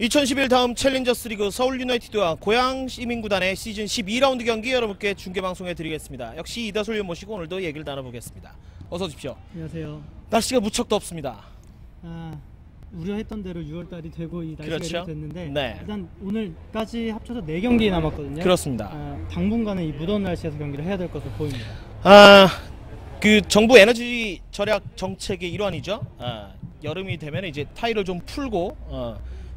2011 다음 챌린저스 리그 서울 유나이티드와 고양 시민구단의 시즌 12라운드 경기 여러분께 중계방송해 드리겠습니다. 역시 이다솔 위원 모시고 오늘도 얘기를 나눠보겠습니다. 어서 오십시오. 안녕하세요. 날씨가 무척 덥습니다. 우려했던 대로 6월달이 되고 이 날씨가 그렇죠? 이렇게 됐는데 네. 일단 오늘까지 합쳐서 4경기 남았거든요. 그렇습니다. 당분간은 이 무더운 날씨에서 경기를 해야 될 것으로 보입니다. 그 정부 에너지 절약 정책의 일환이죠. 여름이 되면 이제 타일을 좀 풀고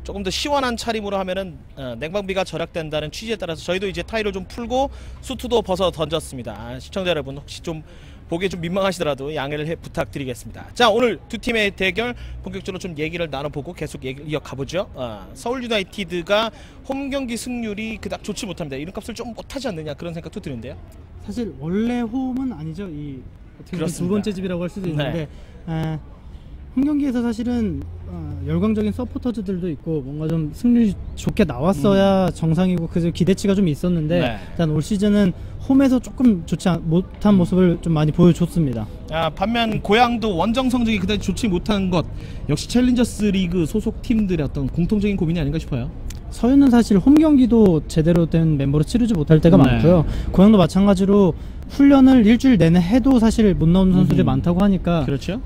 조금 더 시원한 차림으로 하면은 냉방비가 절약된다는 취지에 따라서 저희도 이제 타일을 좀 풀고 수트도 벗어 던졌습니다. 시청자 여러분 혹시 좀 보기에 좀 민망하시더라도 양해를 부탁드리겠습니다. 자, 오늘 두 팀의 대결 본격적으로 좀 얘기를 나눠보고 계속 얘기를 이어가보죠. 서울 유나이티드가 홈 경기 승률이 그닥 좋지 못합니다. 이름값을 좀 못하지 않느냐 그런 생각도 드는데요. 사실 원래 홈은 아니죠. 이 어떻게 보면 두 번째 집이라고 할 수도 있는데 홈 경기에서 사실은 열광적인 서포터즈들도 있고 뭔가 좀 승률이 좋게 나왔어야 정상이고 그 기대치가 좀 있었는데 일단 올 시즌은 홈에서 조금 좋지 못한 모습을 좀 많이 보여줬습니다. 반면 고양도 원정 성적이 그다지 좋지 못한 것 역시 챌린저스 리그 소속 팀들의 어떤 공통적인 고민이 아닌가 싶어요. 서유는 사실 홈 경기도 제대로 된 멤버로 치르지 못할 때가 많고요. 고양도 마찬가지로 훈련을 일주일 내내 해도 사실 못 나오는 선수들이 많다고 하니까 그렇죠.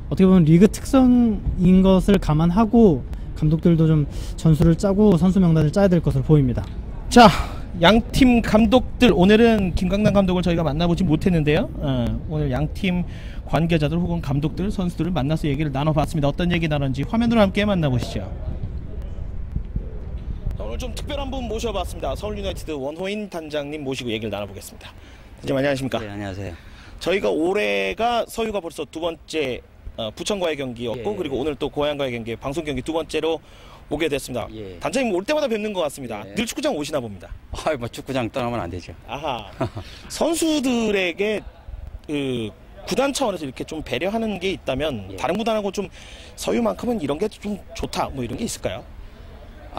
어떻게 보면 리그 특성인 것을 감안하고 감독들도 좀 전술을 짜고 선수 명단을 짜야 될 것으로 보입니다. 자, 양팀 감독들 오늘은 김강남 감독을 저희가 만나보지 못했는데요. 오늘 양팀 관계자들 혹은 감독들 선수들을 만나서 얘기를 나눠봤습니다. 어떤 얘기 나눴는지 화면으로 함께 만나보시죠. 오늘 좀 특별한 분 모셔봤습니다. 서울 유나이티드 원호인 단장님 모시고 얘기를 나눠보겠습니다. 단장님 안녕하십니까? 네, 안녕하세요. 저희가 올해가 서유가 벌써 두 번째 부천과의 경기였고 그리고 오늘 또 고양과의 경기 방송 경기 두 번째로 오게 됐습니다. 단장님 올 때마다 뵙는 것 같습니다. 늘 축구장 오시나 봅니다. 뭐 축구장 떠나면 안 되죠. 선수들에게 그 구단 차원에서 이렇게 좀 배려하는 게 있다면 다른 구단하고 좀 서유만큼은 이런 게 좀 좋다 뭐 이런 게 있을까요?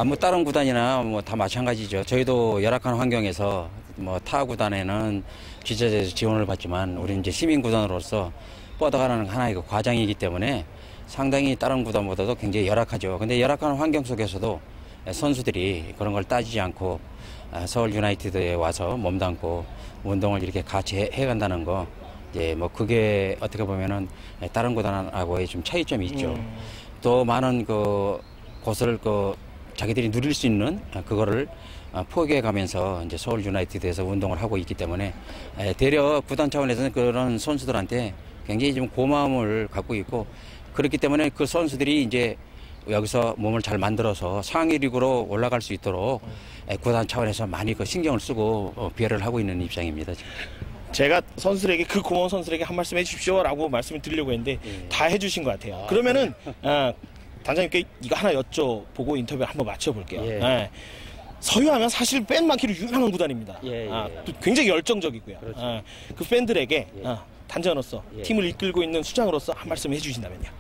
뭐 다른 구단이나 뭐 다 마찬가지죠. 저희도 열악한 환경에서 뭐 타 구단에는 기자재에서 지원을 받지만 우리는 이제 시민 구단으로서 뻗어가는 하나의 그 과정이기 때문에 상당히 다른 구단보다도 굉장히 열악하죠. 근데 열악한 환경 속에서도 선수들이 그런 걸 따지지 않고 서울 유나이티드에 와서 몸담고 운동을 이렇게 같이 해간다는 거, 이제 뭐 그게 어떻게 보면은 다른 구단하고의 좀 차이점이 있죠. 또 많은 그 곳을 자기들이 누릴 수 있는 그거를 포기해 가면서 이제 서울 유나이티드에서 운동을 하고 있기 때문에 대려 구단 차원에서는 그런 선수들한테 굉장히 좀 고마움을 갖고 있고, 그렇기 때문에 그 선수들이 이제 여기서 몸을 잘 만들어서 상위 리그로 올라갈 수 있도록 구단 차원에서 많이 그 신경을 쓰고 비애를 하고 있는 입장입니다. 제가 선수들에게 그 고마운 선수들에게 한 말씀 해주십시오라고 말씀을 드리려고 했는데 다 해주신 것 같아요. 그러면은 단장님께 이거 하나 여쭤보고 인터뷰 한번 마쳐볼게요. 서유하면 사실 팬 많기로 유명한 구단입니다. 또 굉장히 열정적이고요. 그렇죠. 그 팬들에게 단장으로서 팀을 이끌고 있는 수장으로서 한 말씀 해주신다면요.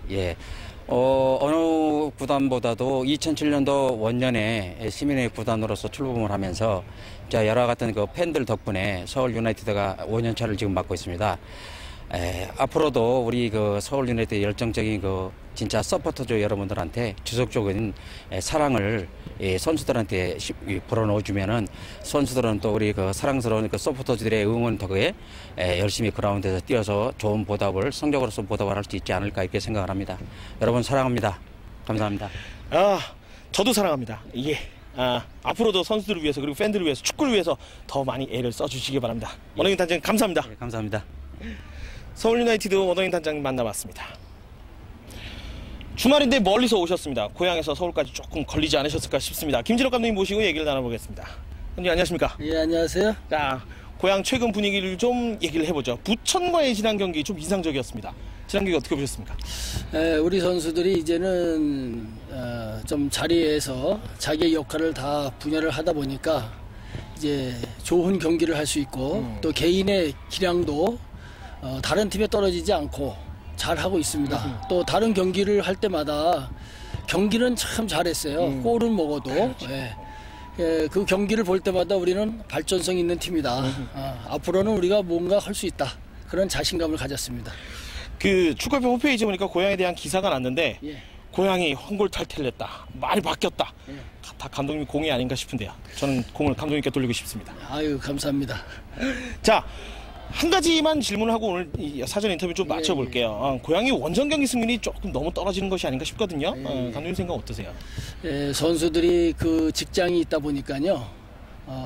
어느 구단보다도 2007년도 원년에 시민의 구단으로서 출범을 하면서 여러 같은 그 팬들 덕분에 서울 유나이티드가 5년 차를 지금 맡고 있습니다. 앞으로도 우리 그 서울 유나이티드 열정적인 그 진짜 서포터즈 여러분들한테 지속적인 사랑을 선수들한테 불어넣어주면은 선수들은 또 우리 그 사랑스러운 그 서포터즈들의 응원 덕에 열심히 그라운드에서 뛰어서 좋은 보답을, 성적으로서 보답을 할 수 있지 않을까 이렇게 생각을 합니다. 여러분 사랑합니다. 감사합니다. 저도 사랑합니다. 앞으로도 선수들을 위해서 그리고 팬들을 위해서 축구를 위해서 더 많이 애를 써주시기 바랍니다. 원호인 단장님 감사합니다. 감사합니다. 서울 유나이티드 원호인 단장님 만나봤습니다. 주말인데 멀리서 오셨습니다. 고향에서 서울까지 조금 걸리지 않으셨을까 싶습니다. 김진욱 감독님 모시고 얘기를 나눠보겠습니다. 감독님 안녕하십니까? 안녕하세요. 자, 고향 최근 분위기를 좀 얘기를 해보죠. 부천과의 지난 경기 좀 인상적이었습니다. 지난 경기 어떻게 보셨습니까? 우리 선수들이 이제는 좀 자리에서 자기의 역할을 다 분야를 하다 보니까 이제 좋은 경기를 할 수 있고 또 개인의 기량도 다른 팀에 떨어지지 않고 잘 하고 있습니다. 또 다른 경기를 할 때마다 경기는 참 잘했어요. 골은 먹어도 그 경기를 볼 때마다 우리는 발전성 있는 팀이다. 앞으로는 우리가 뭔가 할 수 있다. 그런 자신감을 가졌습니다. 그 축구협회 홈페이지 보니까 고향에 대한 기사가 났는데 고향이 황골 탈퇴했다. 많이 바뀌었다. 다 감독님 공이 아닌가 싶은데요. 저는 공을 감독님께 돌리고 싶습니다. 아유, 감사합니다. 자, 한 가지만 질문을 하고 오늘 이 사전 인터뷰 좀 마쳐볼게요. 고향이 원정 경기 승률이 조금 너무 떨어지는 것이 아닌가 싶거든요. 감독님 생각 어떠세요? 선수들이 그 직장이 있다 보니까요.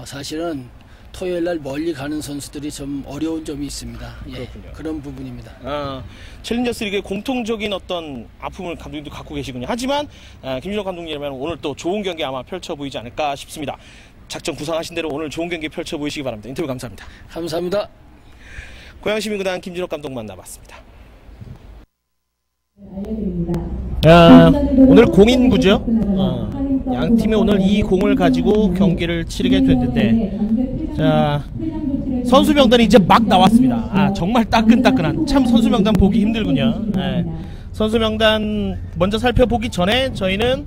사실은 토요일 날 멀리 가는 선수들이 좀 어려운 점이 있습니다. 그렇군요. 그런 부분입니다. 챌린저스 리그의 공통적인 어떤 아픔을 감독님도 갖고 계시군요. 하지만 김준호 감독님이라면 오늘 또 좋은 경기 아마 펼쳐 보이지 않을까 싶습니다. 작전 구상하신 대로 오늘 좋은 경기 펼쳐 보이시기 바랍니다. 인터뷰 감사합니다. 감사합니다. 고양시민구단 김진호 감독 만나봤습니다. 오늘 공인구죠. 양 팀이 오늘 이 공을 가지고 경기를 치르게 됐는데, 자, 선수 명단이 이제 막 나왔습니다. 정말 따끈따끈한, 참 선수 명단 보기 힘들군요. 선수 명단 먼저 살펴보기 전에 저희는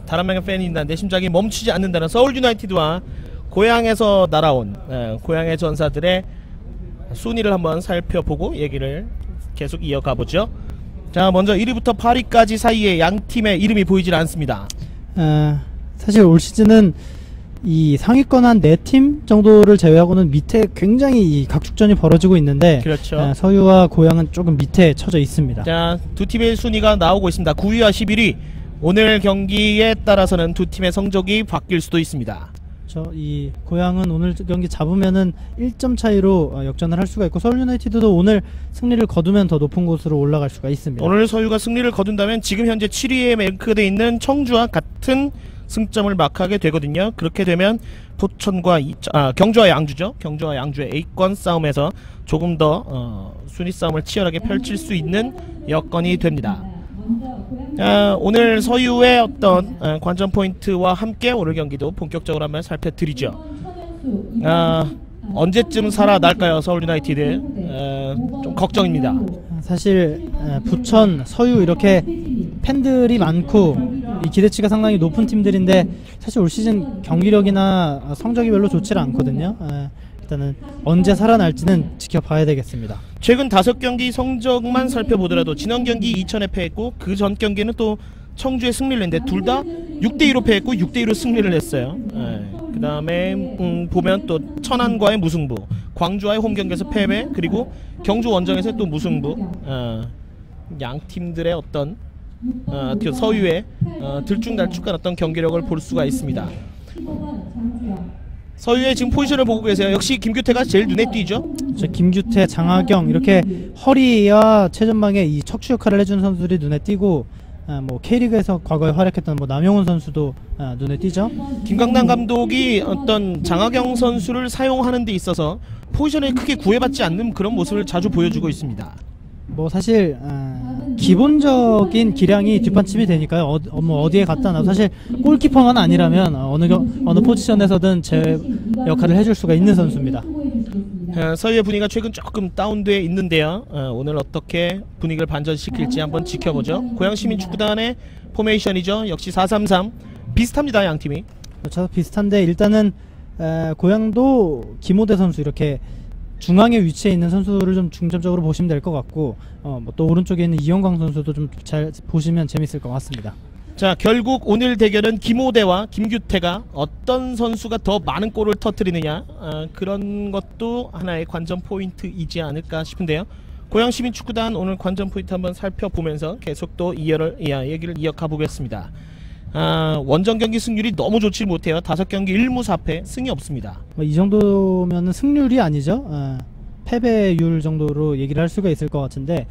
다른 명의 팬인단 내 심장이 멈추지 않는다는 서울 유나이티드와 고향에서 날아온 고향의 전사들의 순위를 한번 살펴보고 얘기를 계속 이어가 보죠. 자, 먼저 1위부터 8위까지 사이에 양 팀의 이름이 보이질 않습니다. 사실 올 시즌은 이 상위권 한 4팀 정도를 제외하고는 밑에 굉장히 이 각축전이 벌어지고 있는데, 그렇죠. 서유와 고향은 조금 밑에 처져 있습니다. 자, 두 팀의 순위가 나오고 있습니다. 9위와 11위. 오늘 경기에 따라서는 두 팀의 성적이 바뀔 수도 있습니다. 이 고향은 오늘 경기 잡으면은 1점 차이로 역전을 할 수가 있고, 서울 유나이티드도 오늘 승리를 거두면 더 높은 곳으로 올라갈 수가 있습니다. 오늘 서유가 승리를 거둔다면 지금 현재 7위에 랭크되어 있는 청주와 같은 승점을 마크하게 되거든요. 그렇게 되면 포천과 경주와 양주죠. 경주와 양주의 A권 싸움에서 조금 더 순위 싸움을 치열하게 펼칠 수 있는 여건이 됩니다. 오늘 서유의 어떤 관전 포인트와 함께 오늘 경기도 본격적으로 한번 살펴드리죠. 언제쯤 살아날까요, 서울 유나이티드? 좀 걱정입니다. 사실 부천, 서유 이렇게 팬들이 많고 이 기대치가 상당히 높은 팀들인데, 사실 올 시즌 경기력이나 성적이 별로 좋지 않거든요. 일단은 언제 살아날지는 지켜봐야 되겠습니다. 최근 5경기 성적만 살펴보더라도 지난 경기 이천에 패했고, 그 전 경기는 또 청주에 승리를 했는데 둘 다 6대2로 패했고 6대2로 승리를 했어요. 그 다음에 보면 또 천안과의 무승부, 광주와의 홈경기에서 패배, 그리고 경주 원정에서 또 무승부. 양 팀들의 어떤 서유의 들쭉날쭉한 어떤 경기력을 볼 수가 있습니다. 서유의 지금 포지션을 보고 계세요. 역시 김규태가 제일 눈에 띄죠. 김규태, 장하경 이렇게 허리와 최전방에 이 척추 역할을 해주는 선수들이 눈에 띄고, 뭐 K리그에서 과거에 활약했던 뭐 남용훈 선수도 눈에 띄죠. 김강남 감독이 어떤 장하경 선수를 사용하는 데 있어서 포지션에 크게 구애받지 않는 그런 모습을 자주 보여주고 있습니다. 뭐 사실 기본적인 기량이 뒷받침이 되니까요. 어디에 갖다 놔도 사실 골키퍼만 아니라면 어느 포지션에서든 제 역할을 해줄 수가 있는 선수입니다. 서유의 분위기가 최근 조금 다운돼 있는데요. 오늘 어떻게 분위기를 반전시킬지 한번 지켜보죠. 고양시민축구단의 포메이션이죠. 역시 4-3-3 비슷합니다, 양 팀이. 그렇죠, 비슷한데 일단은 고양도 김호대 선수 이렇게 중앙에 위치해 있는 선수를 좀 중점적으로 보시면 될 것 같고, 뭐 또 오른쪽에 있는 이영광 선수도 좀 잘 보시면 재밌을 것 같습니다. 자, 결국 오늘 대결은 김호대와 김규태가 어떤 선수가 더 많은 골을 터뜨리느냐, 그런 것도 하나의 관전 포인트이지 않을까 싶은데요. 고양시민축구단 오늘 관전 포인트 한번 살펴보면서 계속 또 얘기를 이어가 보겠습니다. 원정 경기 승률이 너무 좋지 못해요. 5경기 1무 4패, 승이 없습니다. 이 정도면은 승률이 아니죠. 패배율 정도로 얘기를 할 수가 있을 것 같은데,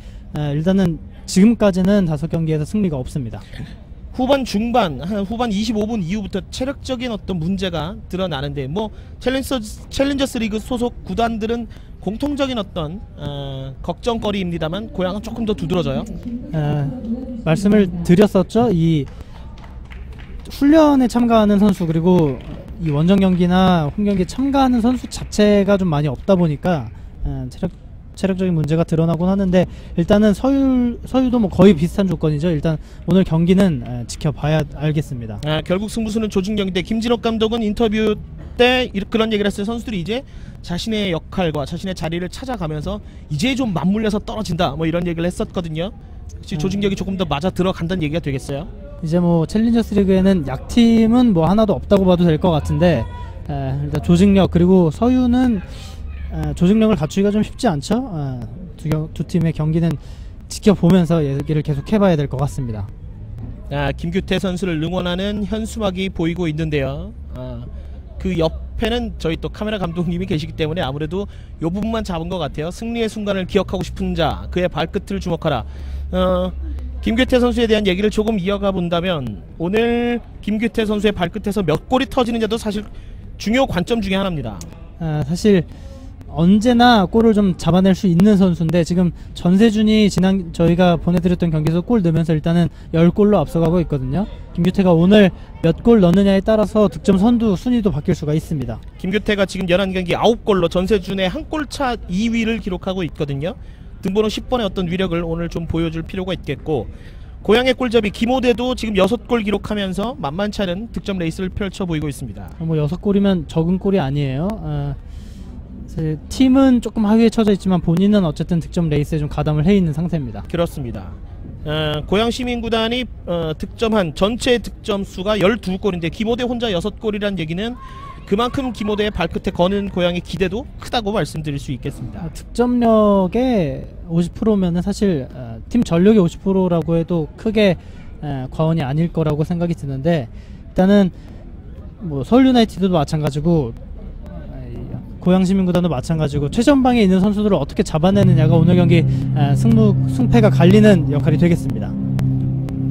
일단은 지금까지는 5경기에서 승리가 없습니다. 후반 중반, 후반 25분 이후부터 체력적인 어떤 문제가 드러나는데, 뭐 챌린저스 리그 소속 구단들은 공통적인 어떤 걱정거리입니다만 고향은 조금 더 두드러져요. 말씀을 드렸었죠. 이 훈련에 참가하는 선수, 그리고 이 원정 경기나 홈 경기에 참가하는 선수 자체가 좀 많이 없다 보니까 체력적인 문제가 드러나곤 하는데, 일단은 서유도 뭐 거의 비슷한 조건이죠. 일단 오늘 경기는 지켜봐야 알겠습니다. 결국 승부수는 조준 경기인데, 김진옥 감독은 인터뷰 때 그런 얘기를 했어요. 선수들이 이제 자신의 역할과 자신의 자리를 찾아가면서 이제 좀 맞물려서 떨어진다, 뭐 이런 얘기를 했었거든요. 조직력이 조금 더 맞아 들어간다는 얘기가 되겠어요. 이제 뭐 챌린저스 리그에는 약팀은 뭐 하나도 없다고 봐도 될 것 같은데 일단 조직력 그리고 서유는 조직력을 갖추기가 좀 쉽지 않죠. 두 팀의 경기는 지켜보면서 얘기를 계속 해봐야 될 것 같습니다. 김규태 선수를 응원하는 현수막이 보이고 있는데요. 그 옆에는 저희 또 카메라 감독님이 계시기 때문에 아무래도 이 부분만 잡은 것 같아요. 승리의 순간을 기억하고 싶은 자, 그의 발끝을 주목하라. 김규태 선수에 대한 얘기를 조금 이어가 본다면 오늘 김규태 선수의 발끝에서 몇 골이 터지느냐도 사실 중요 관점 중에 하나입니다. 사실 언제나 골을 좀 잡아낼 수 있는 선수인데 지금 전세준이 지난 저희가 보내드렸던 경기에서 골 넣으면서 일단은 10골로 앞서가고 있거든요. 김규태가 오늘 몇 골 넣느냐에 따라서 득점 선두 순위도 바뀔 수가 있습니다. 김규태가 지금 11경기 9골로 전세준의 한 골차 2위를 기록하고 있거든요. 등번호 10번의 어떤 위력을 오늘 좀 보여줄 필요가 있겠고, 고향의 골잡이 김호대도 지금 6골 기록하면서 만만치 않은 득점 레이스를 펼쳐 보이고 있습니다. 뭐 6골이면 적은 골이 아니에요. 사실 팀은 조금 하위에 처져 있지만 본인은 어쨌든 득점 레이스에 좀 가담을 해 있는 상태입니다. 그렇습니다. 고양 시민구단이 득점한 전체 득점 수가 12골인데 김호대 혼자 6골이란 얘기는 그만큼 김호대의 발끝에 거는 고양의 기대도 크다고 말씀드릴 수 있겠습니다. 득점력의 50%면은 사실 팀 전력의 50%라고 해도 크게 과언이 아닐 거라고 생각이 드는데, 일단은 뭐 서울 유나이티드도 마찬가지고 고양시민구단도 마찬가지고 최전방에 있는 선수들을 어떻게 잡아내느냐가 오늘 경기 승패가 갈리는 역할이 되겠습니다.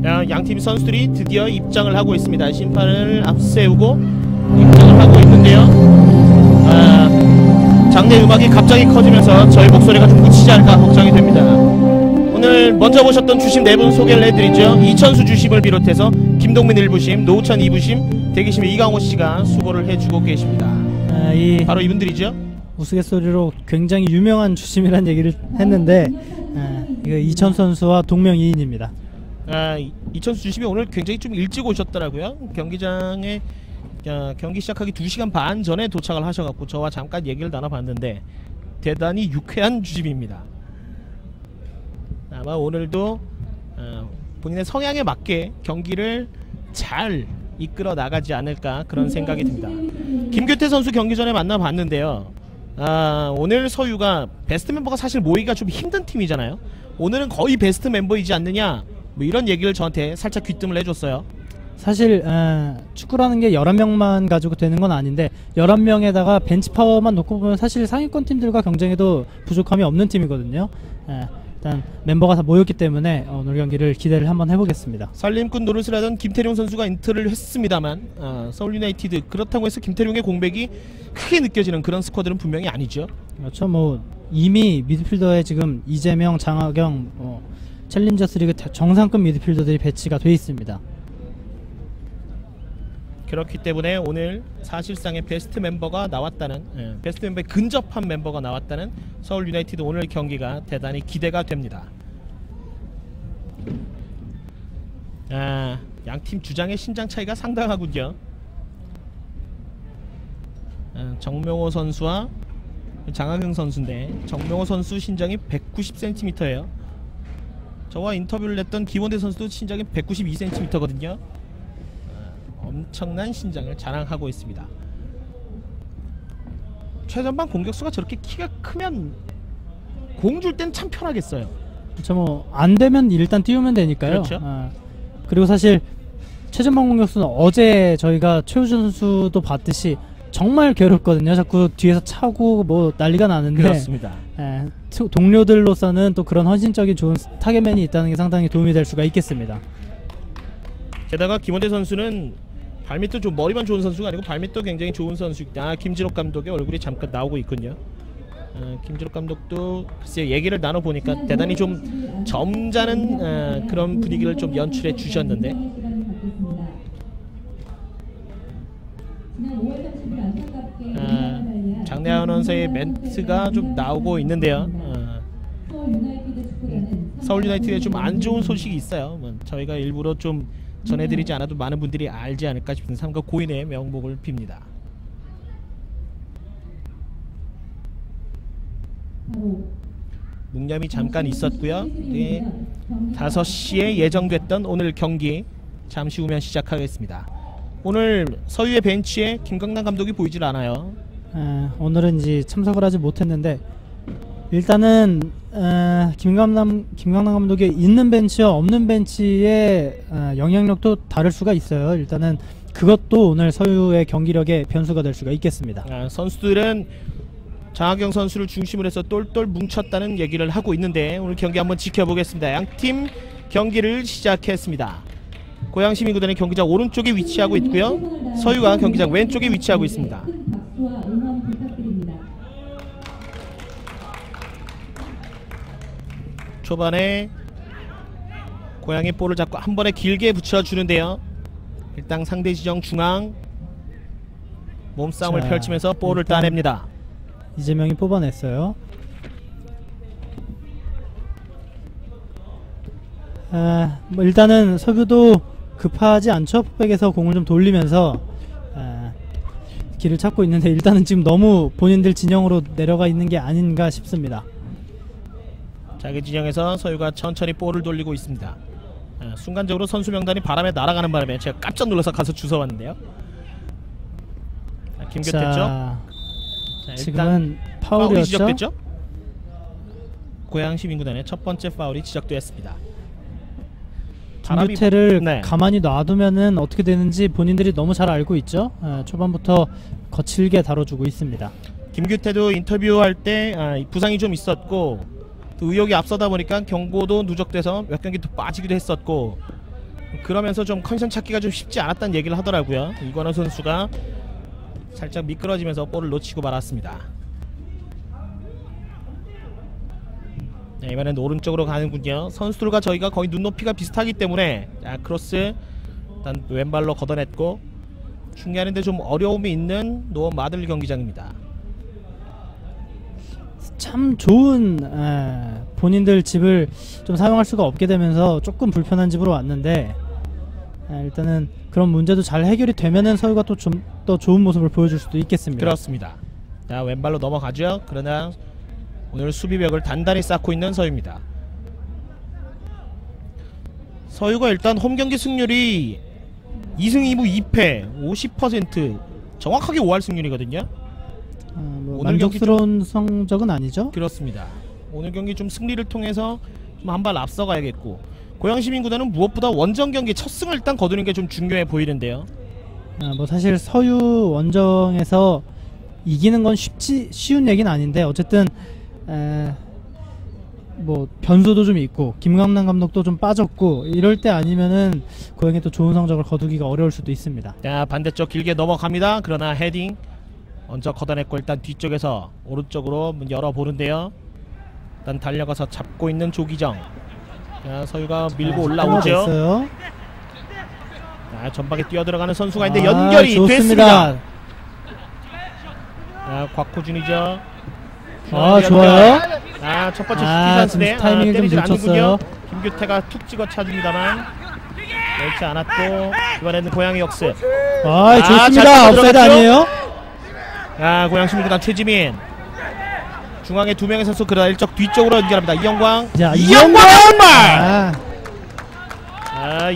양팀 선수들이 드디어 입장을 하고 있습니다. 심판을 앞세우고 입장을 하고 있는데요. 장내 음악이 갑자기 커지면서 저희 목소리가 좀 묻히지 않을까 걱정이 됩니다. 오늘 먼저 보셨던 주심 4분 소개를 해드리죠. 이천수 주심을 비롯해서 김동민 1부심, 노우찬 2부심, 대기심의 이강호씨가 수고를 해주고 계십니다. 바로 이분들이죠. 우스갯소리로 굉장히 유명한 주심이라는 얘기를 했는데 이거 이천 선수와 동명이인입니다. 이천수 주심이 오늘 굉장히 좀 일찍 오셨더라고요. 경기장에 경기 시작하기 2시간 반 전에 도착을 하셔갖고 저와 잠깐 얘기를 나눠봤는데 대단히 유쾌한 주심입니다. 아마 오늘도 본인의 성향에 맞게 경기를 잘 이끌어 나가지 않을까 그런 생각이 듭니다. 김규태 선수 경기 전에 만나봤는데요. 오늘 서유가 베스트 멤버가 사실 모이기가 좀 힘든 팀이잖아요. 오늘은 거의 베스트 멤버이지 않느냐 뭐 이런 얘기를 저한테 살짝 귀뜸을 해줬어요. 사실 축구라는 게 11명만 가지고 되는 건 아닌데 11명에다가 벤치 파워만 놓고 보면 사실 상위권 팀들과 경쟁에도 부족함이 없는 팀이거든요. 일단 멤버가 다 모였기 때문에 오늘 경기를 기대를 한번 해보겠습니다. 살림꾼 노릇을 하던 김태룡 선수가 인터를 했습니다만 서울 유나이티드 그렇다고 해서 김태룡의 공백이 크게 느껴지는 그런 스쿼드는 분명히 아니죠. 그렇죠. 뭐 이미 미드필더에 지금 이재명, 장하경, 챌린저스 리그 정상급 미드필더들이 배치가 돼 있습니다. 그렇기 때문에 오늘 사실상의 베스트 멤버가 나왔다는 베스트 멤버에 근접한 멤버가 나왔다는 서울 유나이티드 오늘 경기가 대단히 기대가 됩니다. 양팀 주장의 신장 차이가 상당하군요. 정명호 선수와 장하경 선수인데 정명호 선수 신장이 190cm예요. 저와 인터뷰를 했던 김원대 선수도 신장이 192cm거든요. 엄청난 신장을 자랑하고 있습니다. 최전방 공격수가 저렇게 키가 크면 공 줄 땐 참 편하겠어요. 그렇죠. 뭐 안 되면 일단 띄우면 되니까요. 그렇죠. 그리고 사실 최전방 공격수는 어제 저희가 최우준 선수도 봤듯이 정말 괴롭거든요. 자꾸 뒤에서 차고 뭐 난리가 나는데 그렇습니다. 동료들로서는 또 그런 헌신적인 좋은 타겟맨이 있다는 게 상당히 도움이 될 수가 있겠습니다. 게다가 김원대 선수는 발밑도 좀 머리만 좋은 선수가 아니고 발밑도 굉장히 좋은 선수입니다. 김진옥 감독의 얼굴이 잠깐 나오고 있군요. 김진옥 감독도 글쎄 얘기를 나눠보니까 대단히 좀 점잖은 그런 분위기를 좀 연출해 주셨는데 장내 아나운서의 멘트가 좀 나오고 있는데요. 서울 유나이티드에 좀 안 좋은 소식이 있어요. 저희가 일부러 좀 전해드리지 않아도 많은 분들이 알지 않을까 싶은 삼가 고인의 명복을 빕니다. 묵념이 잠깐 있었고요. 네, 5시에 예정됐던 오늘 경기 잠시 후면 시작하겠습니다. 오늘 서유의 벤치에 김강남 감독이 보이질 않아요. 오늘은 이제 참석을 하지 못했는데 일단은 김강남 감독이 있는 벤치와 없는 벤치의 영향력도 다를 수가 있어요. 일단은 그것도 오늘 서유의 경기력의 변수가 될 수가 있겠습니다. 선수들은 장하경 선수를 중심으로 해서 똘똘 뭉쳤다는 얘기를 하고 있는데 오늘 경기 한번 지켜보겠습니다. 양팀 경기를 시작했습니다. 고양시민구단의 경기장 오른쪽에 위치하고 있고요. 서유가 경기장 왼쪽에 위치하고 있습니다. 초반에 고양이 볼을 잡고 한 번에 길게 붙여주는데요. 일단 상대 지정 중앙 몸싸움을 펼치면서 볼을 따냅니다. 이재명이 뽑아냈어요. 뭐 일단은 서유도 급하지 않죠. 풋백에서 공을 좀 돌리면서 길을 찾고 있는데 일단은 지금 너무 본인들 진영으로 내려가 있는 게 아닌가 싶습니다. 자기 진영에서 서유가 천천히 볼을 돌리고 있습니다. 순간적으로 선수 명단이 바람에 날아가는 바람에 제가 깜짝 놀라서 가서 주워왔는데요. 김규태죠. 지금은 파울이 지적됐죠. 고양시민구단의 첫 번째 파울이 지적되었습니다. 김규태를 가만히 놔두면은 어떻게 되는지 본인들이 너무 잘 알고 있죠. 초반부터 거칠게 다뤄주고 있습니다. 김규태도 인터뷰할 때 부상이 좀 있었고 또 의욕이 앞서다 보니까 경고도 누적돼서 몇 경기 더 빠지기도 했었고 그러면서 좀 컨디션 찾기가 좀 쉽지 않았다는 얘기를 하더라고요. 이관호 선수가 살짝 미끄러지면서 볼을 놓치고 말았습니다. 네, 이번엔 오른쪽으로 가는군요. 선수들과 저희가 거의 눈높이가 비슷하기 때문에 크로스 일단 왼발로 걷어냈고 중계하는데 좀 어려움이 있는 노원 마들 경기장입니다. 참 좋은 본인들 집을 좀 사용할 수가 없게 되면서 조금 불편한 집으로 왔는데 일단은 그런 문제도 잘 해결이 되면은 서유가 또 좀 더 좋은 모습을 보여줄 수도 있겠습니다. 그렇습니다. 자, 왼발로 넘어가죠. 그러나 오늘 수비벽을 단단히 쌓고 있는 서유입니다. 서유가 일단 홈경기 승률이 2승 2무 2패 50% 정확하게 5할 승률이거든요. 뭐 만족스러운 성적은 아니죠? 그렇습니다. 오늘 경기 좀 승리를 통해서 좀 한 발 앞서가야겠고 고양시민구단은 무엇보다 원정 경기 첫 승을 일단 거두는 게 좀 중요해 보이는데요. 뭐 사실 서유 원정에서 이기는 건 쉬운 얘기는 아닌데 어쨌든 뭐 변수도 좀 있고 김강남 감독도 좀 빠졌고 이럴 때 아니면은 고양이 또 좋은 성적을 거두기가 어려울 수도 있습니다. 자, 반대쪽 길게 넘어갑니다. 그러나 헤딩 먼저 걷어냈고 일단 뒤쪽에서 오른쪽으로 문 열어보는데요. 일단 달려가서 잡고 있는 조기정. 자, 서유가 밀고 올라오죠. 자, 전방에 뛰어들어가는 선수가 있는데 연결이 됐습니다. 자, 곽호준이죠. 좋아요. 첫 번째 슈팅인데 타이밍을 좀 놓쳤어요. 김규태가 툭 찍어 차줍니다만 그렇지 않았고 이번에는 고양이 역습. 좋습니다. 옵사이드 아니에요? 고양시민구단 최지민 중앙에 두 명의 선수 그러다 일적 뒤쪽으로 연결합니다. 이영광. 이영광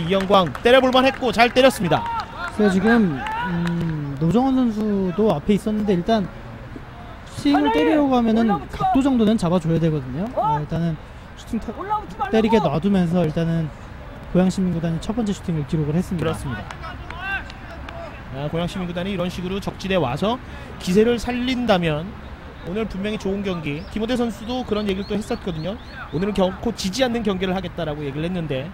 이영광 때려볼만 했고 잘 때렸습니다. 그래서 지금 노정원 선수도 앞에 있었는데 일단 스윙을 때리려고 하면은 각도 정도는 잡아줘야 되거든요. 일단은 슈팅 때리게 놔두면서 일단은 고양시민구단이 첫 번째 슈팅을 기록을 했습니다. 그렇습니다. 고양시민구단이 이런 식으로 적진에 와서 기세를 살린다면 오늘 분명히 좋은 경기. 김호대 선수도 그런 얘기를 또 했었거든요. 오늘은 결코 지지 않는 경기를 하겠다라고 얘기를 했는데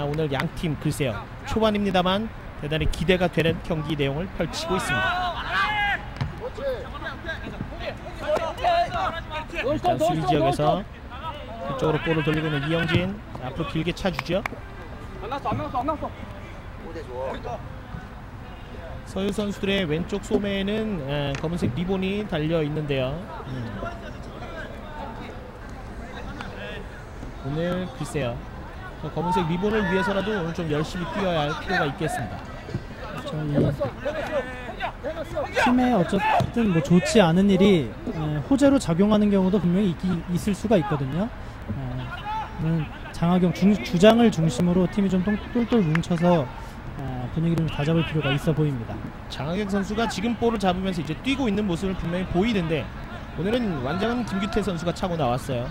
오늘 양팀 글쎄요 초반입니다만 대단히 기대가 되는 경기 내용을 펼치고 있습니다. 일단 수비 지역에서 그쪽으로 볼을 돌리고 있는 이영진. 앞으로 길게 차주죠. 서유 선수들의 왼쪽 소매에는 검은색 리본이 달려 있는데요. 오늘 글쎄요 저 검은색 리본을 위해서라도 오늘 좀 열심히 뛰어야 할 필요가 있겠습니다. 팀에 어쨌든 뭐 좋지 않은 일이 호재로 작용하는 경우도 분명히 있을 수가 있거든요. 장하경 주장을 중심으로 팀이 좀 똘똘 뭉쳐서 분위기를 다잡을 필요가 있어 보입니다. 장하경 선수가 지금 볼을 잡으면서 이제 뛰고 있는 모습을 분명히 보이는데 오늘은 완장은 김규태 선수가 차고 나왔어요.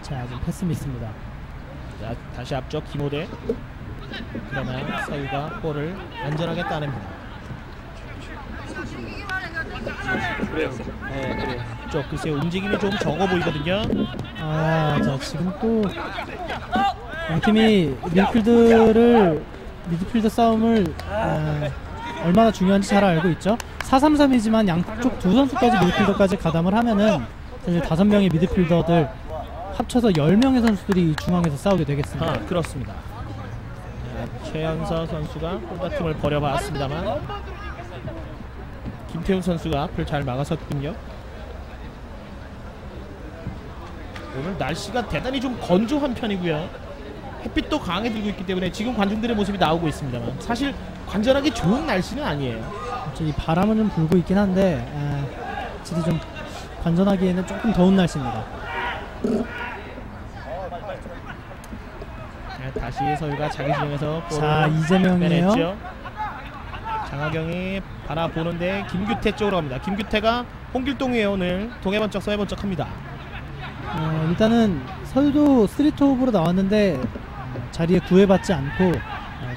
자, 지금 패스 미스입니다. 자, 다시 앞쪽 김호대. 그러나 서유가 볼을 안전하게 따냅니다. 쪽 글쎄요, 움직임이 좀 적어 보이거든요. 자, 지금 또 양팀이 미드필더 싸움을 얼마나 중요한지 잘 알고 있죠. 4-3-3이지만 양쪽 두 선수까지 미드필더까지 가담을 하면은 사실 5명의 미드필더들 합쳐서 10명의 선수들이 중앙에서 싸우게 되겠습니다. 그렇습니다. 최연서 선수가 골다툼을 벌여봤습니다만 김태훈 선수가 앞을 잘 막아섰군요. 오늘 날씨가 대단히 좀 건조한 편이고요. 햇빛도 강하게 들고 있기 때문에 지금 관중들의 모습이 나오고 있습니다만 사실 관전하기 좋은 날씨는 아니에요. 이 바람은 좀 불고 있긴 한데 질이 좀 관전하기에는 조금 더운 날씨입니다. 다시 서유가 자기 진영에서 자, 이재명이에요. 빼냈죠. 장하경이 바라보는데 김규태 쪽으로 갑니다. 김규태가 홍길동이에요. 오늘 동해번쩍 서해번쩍 합니다. 일단은 서유도 3톱으로 나왔는데 자리에 구애받지 않고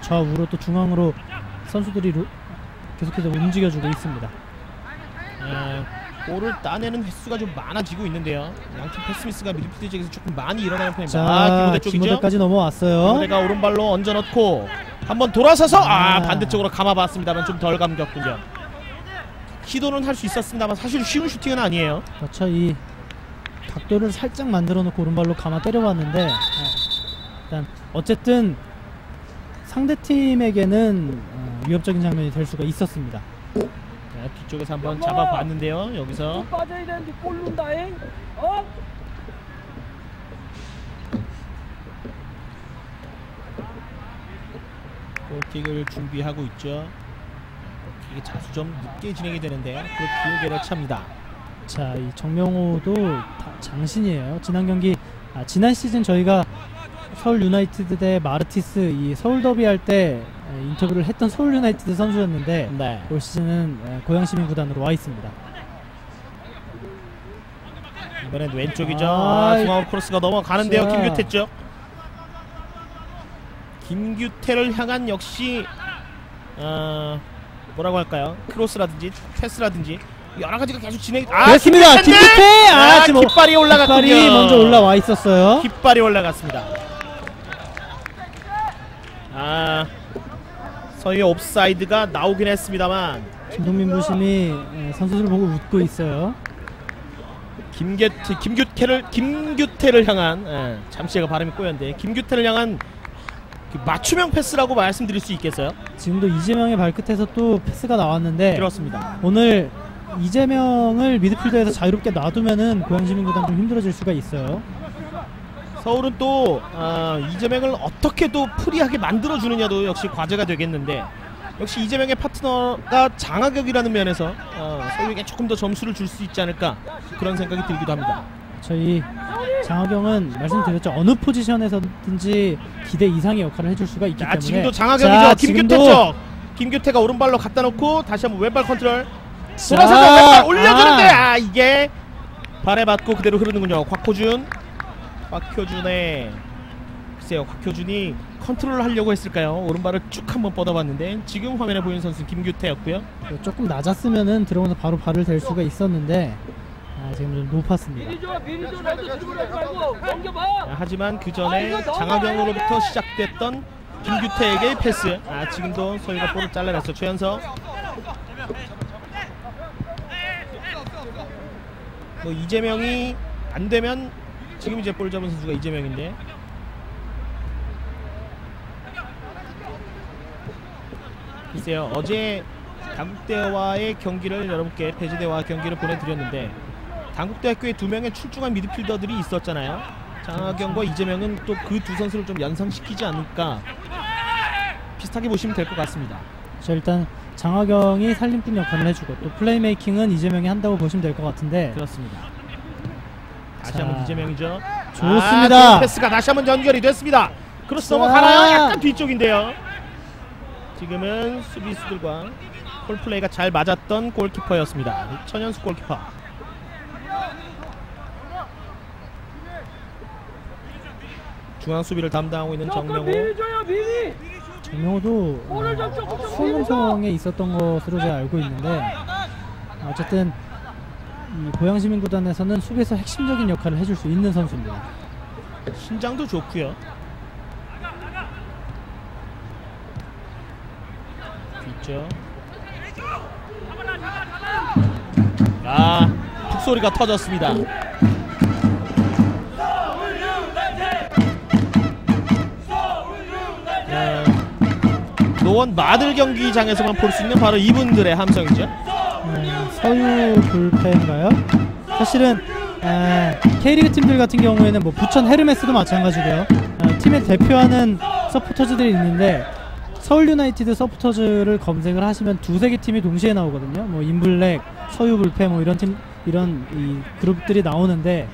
좌우로 또 중앙으로 선수들이 계속해서 움직여주고 있습니다. 볼을 따내는 횟수가 좀 많아지고 있는데요. 양팀 패스미스가 미드필드 지역에서 조금 많이 일어나는 편입니다. 자, 김호대 쪽이죠. 김호대까지 넘어왔어요. 김호대가 오른발로 얹어놓고 한번 돌아서서 반대쪽으로 감아봤습니다만 좀 덜 감겼군요. 시도는 할 수 있었습니다만 사실 쉬운 슈팅은 아니에요. 그렇죠. 이 각도를 살짝 만들어 놓고 오른발로 감아 때려봤는데 일단 어쨌든 상대팀에게는 위협적인 장면이 될 수가 있었습니다. 뒤쪽에서 한번 잡아봤는데요. 여기서 빠져야 되는데 꼴른다잉. 어? 골킥을 준비하고 있죠. 이게 자수 좀 늦게 진행이 되는데요. 그 기회를 찹니다. 자, 이 정명호도 장신이에요. 지난 경기 지난 시즌 저희가 서울 유나이티드 대 마르티스 이 서울 더비 할 때 인터뷰를 했던 서울 유나이티드 선수였는데 올 시즌은 고양시민구단으로 와 있습니다. 이번엔 왼쪽이죠. 중앙으로 크로스가 넘어가는데요. 김규태 쪽. 김규태를 향한 역시 뭐라고 할까요? 크로스라든지 패스라든지 여러 가지가 계속 진행이 됐습니다. 김규태! 지금 깃발이 올라갔군요. 깃발이 먼저 올라와 있었어요. 깃발이 올라갔습니다. 서유의 옵사이드가 나오긴 했습니다만 김동민 부심이 선수들을 보고 웃고 있어요. 김규태를 향한 잠시 제가 발음이 꼬였는데 김규태를 향한 맞춤형 패스라고 말씀드릴 수 있겠어요? 지금도 이재명의 발끝에서 또 패스가 나왔는데 그렇습니다. 오늘 이재명을 미드필더에서 자유롭게 놔두면은 고양시민구단 좀 힘들어질 수가 있어요. 서울은 또 이재명을 어떻게 또 프리하게 만들어주느냐도 역시 과제가 되겠는데 역시 이재명의 파트너가 장하경이라는 면에서 서울에게 조금 더 점수를 줄 수 있지 않을까 그런 생각이 들기도 합니다. 저희 장하경은 말씀드렸죠. 어느 포지션에서든지 기대 이상의 역할을 해줄 수가 있기 때문에 지금도 장하경이죠. 김규태 쪽 김규태가 오른발로 갖다 놓고 다시 한번 왼발 컨트롤 돌아서서 왼발 올려주는데 이게 발에 맞고 그대로 흐르는군요. 곽효준의 글쎄요, 곽효준이 컨트롤을 하려고 했을까요? 오른발을 쭉 한번 뻗어봤는데 지금 화면에 보이는 선수는 김규태였고요. 조금 낮았으면은 들어오면서 바로 발을 댈 수가 있었는데 지금 좀 높았습니다. 하지만 그 전에 장하경으로부터 시작됐던 김규태에게의 패스. 지금도 서유가 볼을 잘라냈어. 최연서. 이재명이 안 되면 지금 이제 볼 잡은 선수가 이재명인데 글쎄요, 어제 당국대와의 경기를 여러분께 배지대와 경기를 보내드렸는데 당국대학교에 2명의 출중한 미드필더들이 있었잖아요. 장하경과 이재명은 또 그 두 선수를 좀 연상시키지 않을까 비슷하게 보시면 될 것 같습니다. 자, 일단 장하경이 살림꾼 역할을 해주고 또 플레이메이킹은 이재명이 한다고 보시면 될 것 같은데 그렇습니다. 다시 자, 한번 이재명이죠. 좋습니다. 패스가 다시 한번 연결이 됐습니다. 크로스 자. 넘어가나요? 약간 뒤쪽인데요. 지금은 수비수들과 콜플레이가 잘 맞았던 골키퍼였습니다. 천연수 골키퍼. 중앙 수비를 담당하고 있는 정명호. 비비 줘요 비비. 정명호도 수원성에 있었던 것으로 제가 알고 있는데 어쨌든 이 고양시민구단에서는 수비에서 핵심적인 역할을 해줄 수 있는 선수입니다. 신장도 좋고요. 뒤쪽. 툭소리가 터졌습니다. 노원 마들 경기장에서만 볼 수 있는 바로 이분들의 함성이죠. 서유 불패인가요? 사실은 K리그 팀들 같은 경우에는 뭐 부천 헤르메스도 마찬가지고요. 팀을 대표하는 서포터즈들이 있는데 서울 유나이티드 서포터즈를 검색을 하시면 두세 개 팀이 동시에 나오거든요. 뭐 인블랙, 서유 불패 뭐 이런 팀 이런 이 그룹들이 나오는데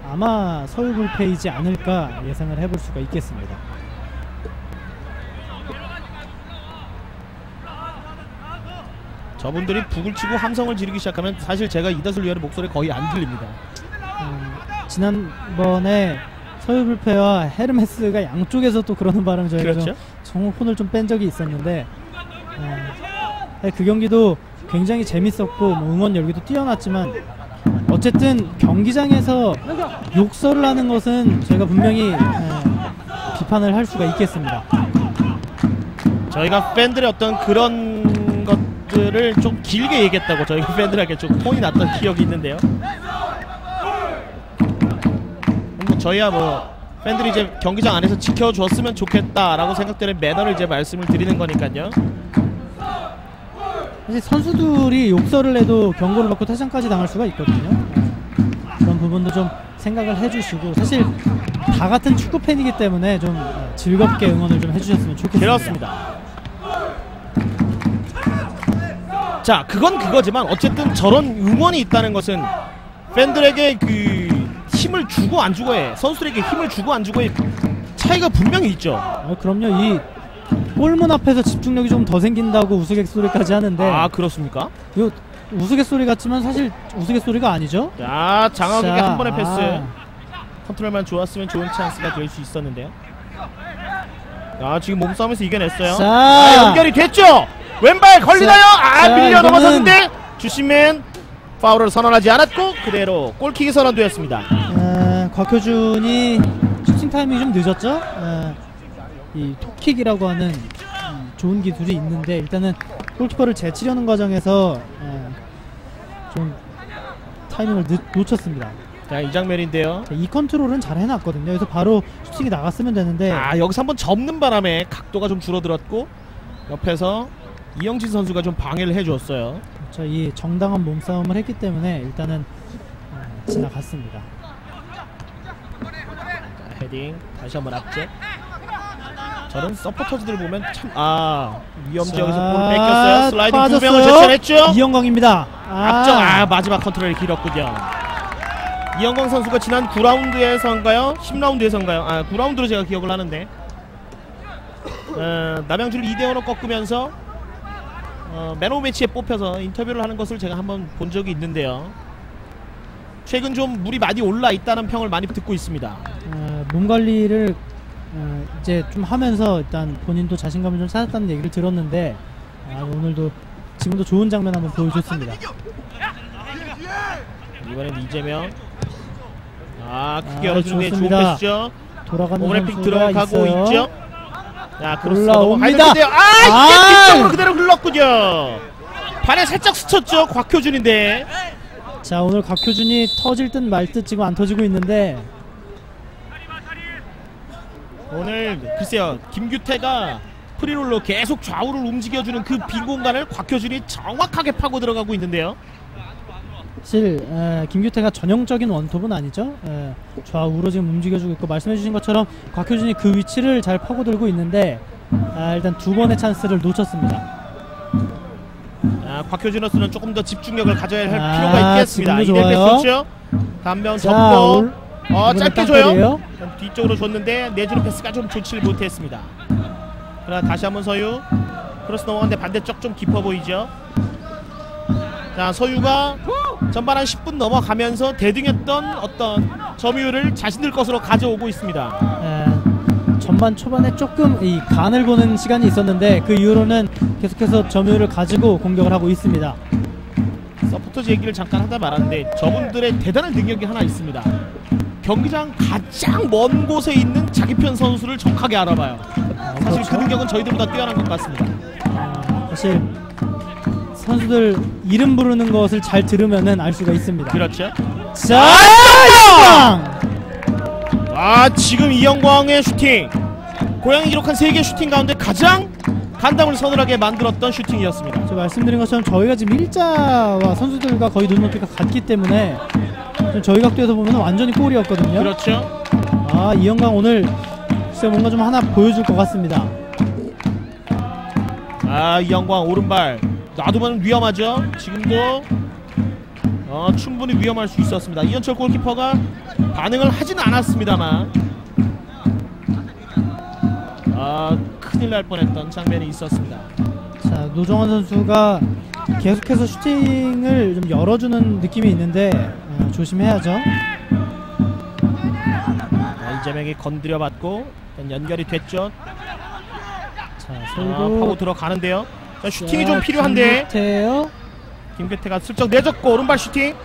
아마 서유 불패이지 않을까 예상을 해볼 수가 있겠습니다. 저분들이 북을 치고 함성을 지르기 시작하면 사실 제가 이다솔 위원의 목소리 거의 안 들립니다. 지난번에 서유불패와 헤르메스가 양쪽에서 또 그러는 바람에 저희가 그렇죠? 좀 혼을 좀 뺀 적이 있었는데 그 경기도 굉장히 재밌었고 뭐 응원 열기도 뛰어났지만 어쨌든 경기장에서 욕설을 하는 것은 저희가 분명히 비판을 할 수가 있겠습니다. 저희가 팬들의 어떤 그런 것들을 좀 길게 얘기했다고 저희가 팬들에게 좀 혼이 났던 기억이 있는데요. 뭐 저희야 뭐 팬들이 이제 경기장 안에서 지켜줬으면 좋겠다라고 생각되는 매너를 이제 말씀을 드리는 거니까요. 사실 선수들이 욕설을 해도 경고를 받고 퇴장까지 당할 수가 있거든요. 그런 부분도 좀 생각을 해주시고 사실 다 같은 축구 팬이기 때문에 좀 즐겁게 응원을 좀 해주셨으면 좋겠습니다. 그렇습니다. 자, 그건 그거지만 어쨌든 저런 응원이 있다는 것은 팬들에게 그 힘을 주고 안 주고의 선수들에게 힘을 주고 안 주고의 차이가 분명히 있죠. 그럼요. 이 골문 앞에서 집중력이 좀 더 생긴다고 우스갯소리까지 하는데 아, 그렇습니까? 이거 우스갯소리 같지만 사실 우스갯소리가 아니죠. 자, 장하경의 한 번의 패스 아. 컨트롤만 좋았으면 좋은 찬스가 될 수 있었는데요. 아, 지금 몸싸움에서 이겨냈어요. 자, 연결이 됐죠. 왼발 걸리나요? 자, 밀려 이거는- 넘어섰는데 주심맨 파울을 선언하지 않았고 그대로 골킥이 선언되었습니다. 곽효준이 슈팅 타이밍이 좀 늦었죠. 이 톱킥이라고 하는 좋은 기술이 있는데 일단은 골키퍼를 제치려는 과정에서 좀 타이밍을 놓쳤습니다. 자, 이 장면인데요. 이 컨트롤은 잘 해놨거든요. 그래서 바로 슈팅이 나갔으면 되는데 여기서 한번 접는 바람에 각도가 좀 줄어들었고 옆에서 이영진 선수가 좀 방해를 해주었어요. 자, 이 정당한 몸싸움을 했기 때문에 일단은 지나갔습니다. 자, 헤딩 다시 한번 앞쪽. 저런 서포터즈들 보면 참 위험 지역에서 볼 뺏겼어요. 슬라이딩 두 명을 제쳐냈죠. 이영광입니다. 앞쪽 마지막 컨트롤이 길었군요. 이영광 선수가 지난 9라운드에서인가요? 10라운드에서인가요? 9라운드로 제가 기억을 하는데 남양주를 2대0으로 꺾으면서 맨 오브 매치에 뽑혀서 인터뷰를 하는 것을 제가 한번 본 적이 있는데요. 최근 좀 물이 많이 올라 있다는 평을 많이 듣고 있습니다. 몸 관리를 이제 좀 하면서 일단 본인도 자신감을 좀 찾았다는 얘기를 들었는데 오늘도 지금도 좋은 장면 한번 보여줬습니다. 이번엔 이재명. 크게 열어주는 좋은 좋습니다. 패스죠. 돌아가는 오버래핑 선수가 들어가고 있어요. 있죠. 크로스 올라옵니다. 넘어가는데요. 이게 뒤쪽으로 그대로 흘렀군요. 발에 살짝 스쳤죠. 곽효준인데. 자, 오늘 곽효준이 터질 듯 말 듯 지금 안 터지고 있는데 오늘 글쎄요, 김규태가 프리롤로 계속 좌우를 움직여주는 그 빈 공간을 곽효준이 정확하게 파고 들어가고 있는데요. 사실 김규태가 전형적인 원톱은 아니죠. 좌우로 지금 움직여주고 있고 말씀해주신 것처럼 곽효준이 그 위치를 잘 파고들고 있는데 일단 두 번의 찬스를 놓쳤습니다. 곽효준으로서는 조금 더 집중력을 가져야 할 필요가 있겠습니다. 지금도 이대 좋아요. 패스죠. 단면 접고 짧게 줘요. 땅볼이에요. 뒤쪽으로 줬는데 내주는 패스가 좀 좋지를 못했습니다. 그러나 다시 한번 서유 크로스 넘어갔는데 반대쪽 좀 깊어 보이죠. 자, 서유가 전반 한 10분 넘어가면서 대등했던 어떤 점유율을 자신들 것으로 가져오고 있습니다. 전반 초반에 조금 이 간을 보는 시간이 있었는데 그 이후로는 계속해서 점유율을 가지고 공격을 하고 있습니다. 서포터즈 얘기를 잠깐 하다 말았는데 저분들의 대단한 능력이 하나 있습니다. 경기장 가장 먼 곳에 있는 자기 편 선수를 정확하게 알아봐요. 사실 그렇죠. 그 능력은 저희들보다 뛰어난 것 같습니다. 사실 선수들 이름 부르는 것을 잘 들으면은 알 수가 있습니다. 그렇죠. 자, 지금 이영광의 슈팅, 고양이 기록한 3개 슈팅 가운데 가장 간담을 서늘하게 만들었던 슈팅이었습니다. 저 말씀드린 것처럼 저희가 지금 일자와 선수들과 거의 눈높이가 같기 때문에 저희 각도에서 보면 완전히 골이었거든요. 그렇죠. 이영광 오늘 진짜 뭔가 좀 하나 보여줄 것 같습니다. 이영광 오른발 놔두면 위험하죠. 지금도 충분히 위험할 수 있었습니다. 이현철 골키퍼가 반응을 하진 않았습니다만 큰일 날 뻔했던 장면이 있었습니다. 자, 노정환 선수가 계속해서 슈팅을 좀 열어주는 느낌이 있는데 조심해야죠. 이재명이 건드려봤고 연결이 됐죠. 자, 서울도 파고 들어가는데요. 자, 슈팅이 좀 필요한데 김규태가 슬쩍 내줬고 오른발 슈팅.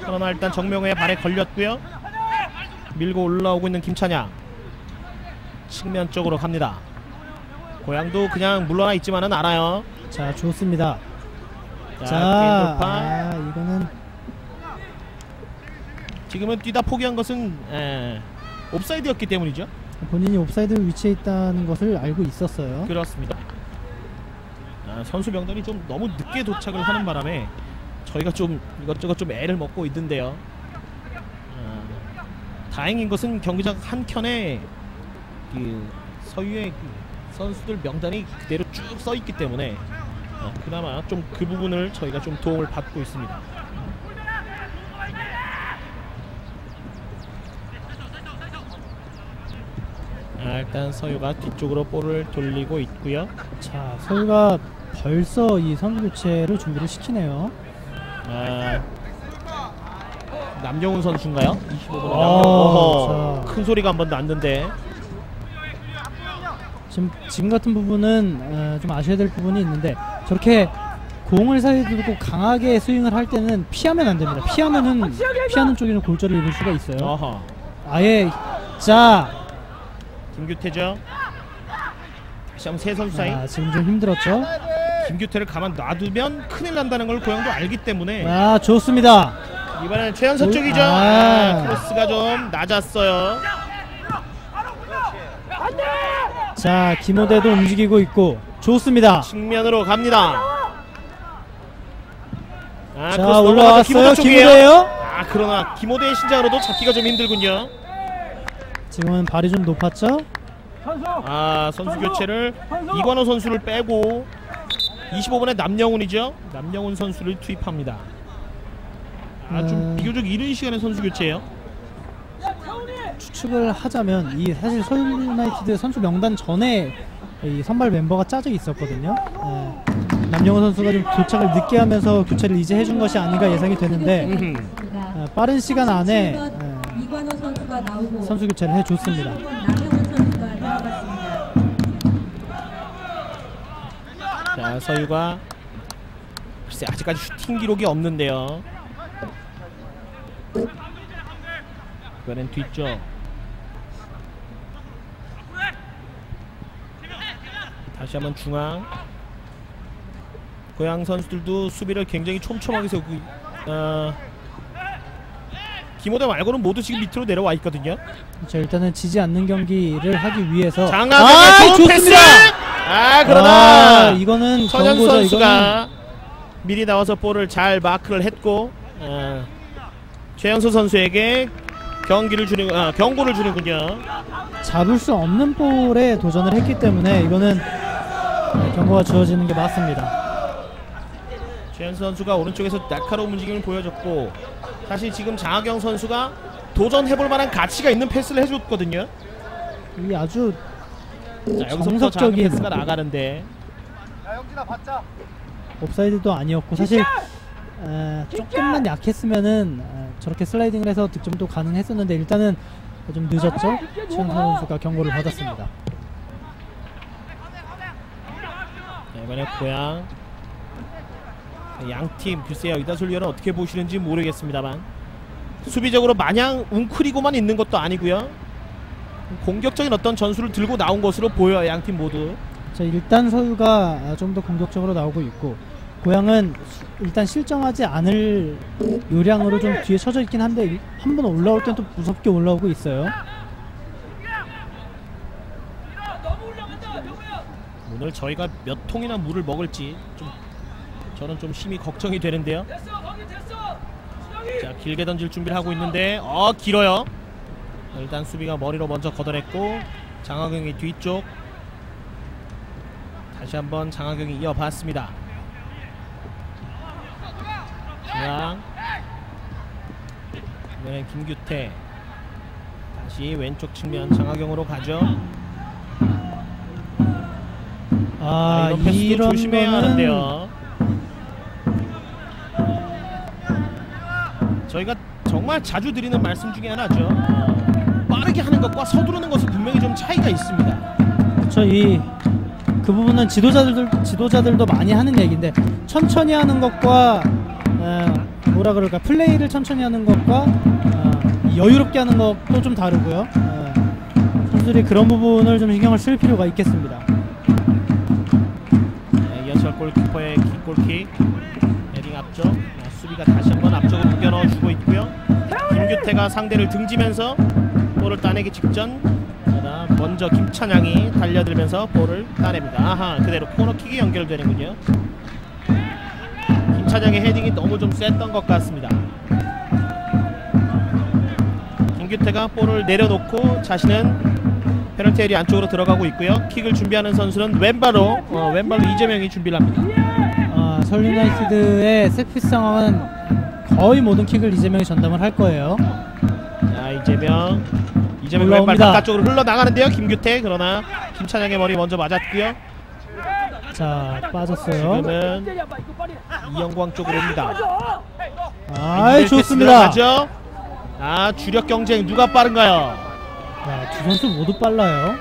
그러나 일단 정명호의 발에 걸렸고요. 밀고 올라오고 있는 김찬양 측면 쪽으로 갑니다. 고향도 그냥 물러나 있지만은 않아요. 자, 좋습니다. 자, 돌파. 이거는 지금은 뛰다 포기한 것은 옵사이드였기 때문이죠. 본인이 옵사이드 위치에 있다는 것을 알고 있었어요. 그렇습니다. 선수 명단이 좀 너무 늦게 도착을 하는 바람에 저희가 좀 이것저것 좀 애를 먹고 있는데요. 다행인 것은 경기장 한 켠에 서유의 선수들 명단이 그대로 쭉 써 있기 때문에 그나마 좀 그 부분을 저희가 좀 도움을 받고 있습니다. 일단 서유가 뒤쪽으로 볼을 돌리고 있고요. 자, 서유가 벌써 이 선수 교체를 준비를 시키네요. 남영훈 선수인가요? 25번 자. 큰 소리가 한번 났는데 지금 같은 부분은 좀 아셔야 될 부분이 있는데 저렇게 공을 사이에 두고 강하게 스윙을 할 때는 피하면 안 됩니다. 피하는 쪽에는 골절을 입을 수가 있어요. 아예 자 김규태죠. 다시 한번 세 선수 사이. 지금 좀 힘들었죠. 김규태를 가만 놔두면 큰일 난다는 걸 고영도 알기 때문에. 좋습니다. 이번엔 최연석 쪽이죠. 크로스가 좀 낮았어요. 자, 김호대도 움직이고 있고 좋습니다. 측면으로 갑니다. 자, 올라왔어요. 김호대예요. 그러나 김호대의 신장으로도 잡기가 좀 힘들군요. 지금은 발이 좀 높았죠. 선수 교체를 이관호 선수를 빼고 25번에 남영훈이죠. 남영훈 선수를 투입합니다. 좀 비교적 이른 시간에 선수 교체예요. 추측을 하자면 사실 서울 유나이티드 선수 명단 전에 이 선발 멤버가 짜져 있었거든요. 남영훈 선수가 좀 도착을 늦게 하면서 교체를 이제 해준 것이 아닌가 예상이 되는데 빠른 시간 안에 이관호 선수가 나오고 선수 교체를 해줬습니다. 남영훈 선수가 들어갔습니다. 자, 서유가 글쎄 아직까지 슈팅 기록이 없는데요. 이번엔 뒤쪽. 다시 한번 중앙. 고양 선수들도 수비를 굉장히 촘촘하게 세우고 김호대 말고는 모두 지금 밑으로 내려와 있거든요. 자, 일단은 지지 않는 경기를 하기 위해서 장하경의 좋은 패스! 그러나 이거는 천현 경고죠. 선수가 미리 나와서 볼을 잘 마크를 했고 최연소 선수에게 경고를 주는군요. 잡을 수 없는 볼에 도전을 했기 때문에 이거는 경고가 주어지는 게 맞습니다. 최연소 선수가 오른쪽에서 날카로운 움직임을 보여줬고, 사실 지금 장하경 선수가 도전해볼 만한 가치가 있는 패스를 해줬거든요. 이 아주 자, 여기서부터 정석적인 패스가 나가는데 옵사이드도 아니었고, 사실 조금만 약했으면은 저렇게 슬라이딩을 해서 득점도 가능했었는데 일단은 좀 늦었죠. 최연소 선수가 경고를 받았습니다. 이번에 고양 양팀 글쎄요, 이다솔리언은 어떻게 보시는지 모르겠습니다만 수비적으로 마냥 웅크리고만 있는 것도 아니고요, 공격적인 어떤 전술을 들고 나온 것으로 보여요, 양팀 모두. 자, 일단 서유가 좀 더 공격적으로 나오고 있고, 고양은 일단 실점하지 않을 요량으로 좀 뒤에 쳐져 있긴 한데 한번 올라올 땐 또 무섭게 올라오고 있어요. 오늘 저희가 몇 통이나 물을 먹을지 저는 좀 심히 걱정이 되는데요. 자, 길게 던질 준비를 하고 있는데 길어요. 일단 수비가 머리로 먼저 걷어냈고, 장하경이 뒤쪽 다시 한번 장하경이 이어봤습니다. 중앙 이번엔 김규태 다시 왼쪽 측면 장하경으로 가죠. 이런 패스도 조심해야 하는데요. 저희가 정말 자주 드리는 말씀 중에 하나죠. 빠르게 하는 것과 서두르는 것은 분명히 좀 차이가 있습니다. 그렇죠. 그 부분은 지도자들도 많이 하는 얘기인데, 천천히 하는 것과 뭐라 그럴까, 플레이를 천천히 하는 것과 여유롭게 하는 것도 좀 다르고요. 선수들이 그런 부분을 좀 신경을 쓸 필요가 있겠습니다. 이현철 골키퍼의 킥골킥 헤딩 앞쪽. 수비가 다시 한번 앞쪽으로 묶여 넣어주고 있고요. 김규태가 상대를 등지면서 볼을 따내기 직전 먼저 김찬양이 달려들면서 볼을 따냅니다. 그대로 코너킥이 연결되는군요. 김찬양의 헤딩이 너무 좀 셌던 것 같습니다. 김규태가 볼을 내려놓고 자신은 페널티 에리어 안쪽으로 들어가고 있고요. 킥을 준비하는 선수는 왼발로 이재명이 준비를 합니다. 서울 유나이티드의 세트피스 상황은 거의 모든 킥을 이재명이 전담을 할 거예요. 자, 이재명 왼발 바깥쪽으로 흘러나가는데요. 김규태, 그러나 김찬양의 머리 먼저 맞았고요. 자, 빠졌어요. 지금은 이영광 쪽으로 옵니다. 좋습니다. 주력 경쟁 누가 빠른가요? 두 선수 모두 빨라요.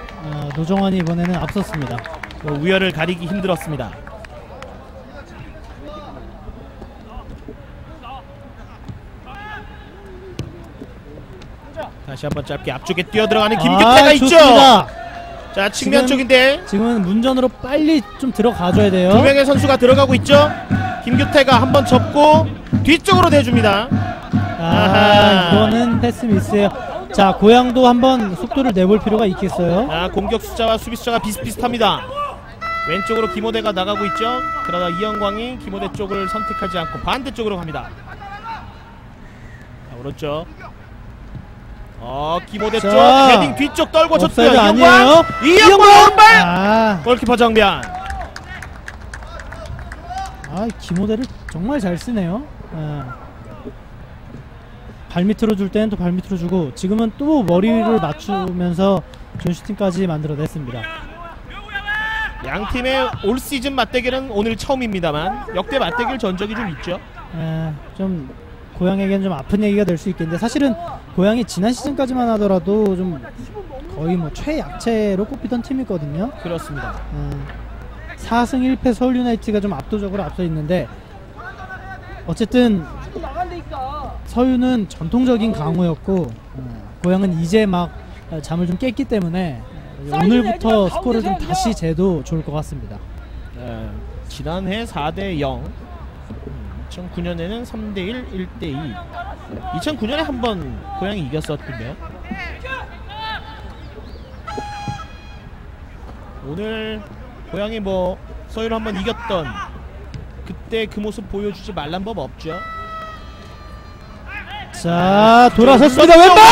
노정환이 이번에는 앞섰습니다. 우열을 가리기 힘들었습니다. 다시 한번 짧게 앞쪽에 뛰어들어가는 김규태가 있죠. 좋습니다. 자, 측면 쪽인데 지금은 문전으로 빨리 좀 들어가줘야 돼요. 두 명의 선수가 들어가고 있죠. 김규태가 한번 접고 뒤쪽으로 대줍니다. 이거는 패스 미스예요. 자, 고양도 한번 속도를 내볼 필요가 있겠어요. 공격 숫자와 수비 숫자가 비슷비슷합니다. 왼쪽으로 김호대가 나가고 있죠. 그러다 이영광이 김호대 쪽을 선택하지 않고 반대쪽으로 갑니다. 자, 오른쪽. 김호대 쪽 헤딩 뒤쪽 떨고 쳤어요. 이영광 오른발 골키퍼 정면. 김호대를 정말 잘 쓰네요. 발밑으로 줄 때는 또 발밑으로 주고, 지금은 또 머리를 맞추면서 좋은 슈팅까지 만들어냈습니다. 양 팀의 올 시즌 맞대결은 오늘 처음입니다만 역대 맞대결 전적이 좀 있죠. 좀 고양에겐 좀 아픈 얘기가 될 수 있겠는데, 사실은 고양이 지난 시즌까지만 하더라도 좀 거의 최약체로 꼽히던 팀이거든요. 그렇습니다. 4승 1패 서울 유나이티드가 좀 압도적으로 앞서 있는데, 어쨌든 서유는 전통적인 강호였고 고양은 이제 막 잠을 좀 깼기 때문에 오늘부터 스코어를 좀 다시 재도 좋을 것 같습니다. 지난해 4대0, 2009년에는 3대1, 1대2. 2009년에 한번 고양이 이겼었군요. 오늘 고양이 서유를 한번 이겼던 그때 그 모습 보여주지 말란 법 없죠. 자, 돌아섰습니다. 왼발!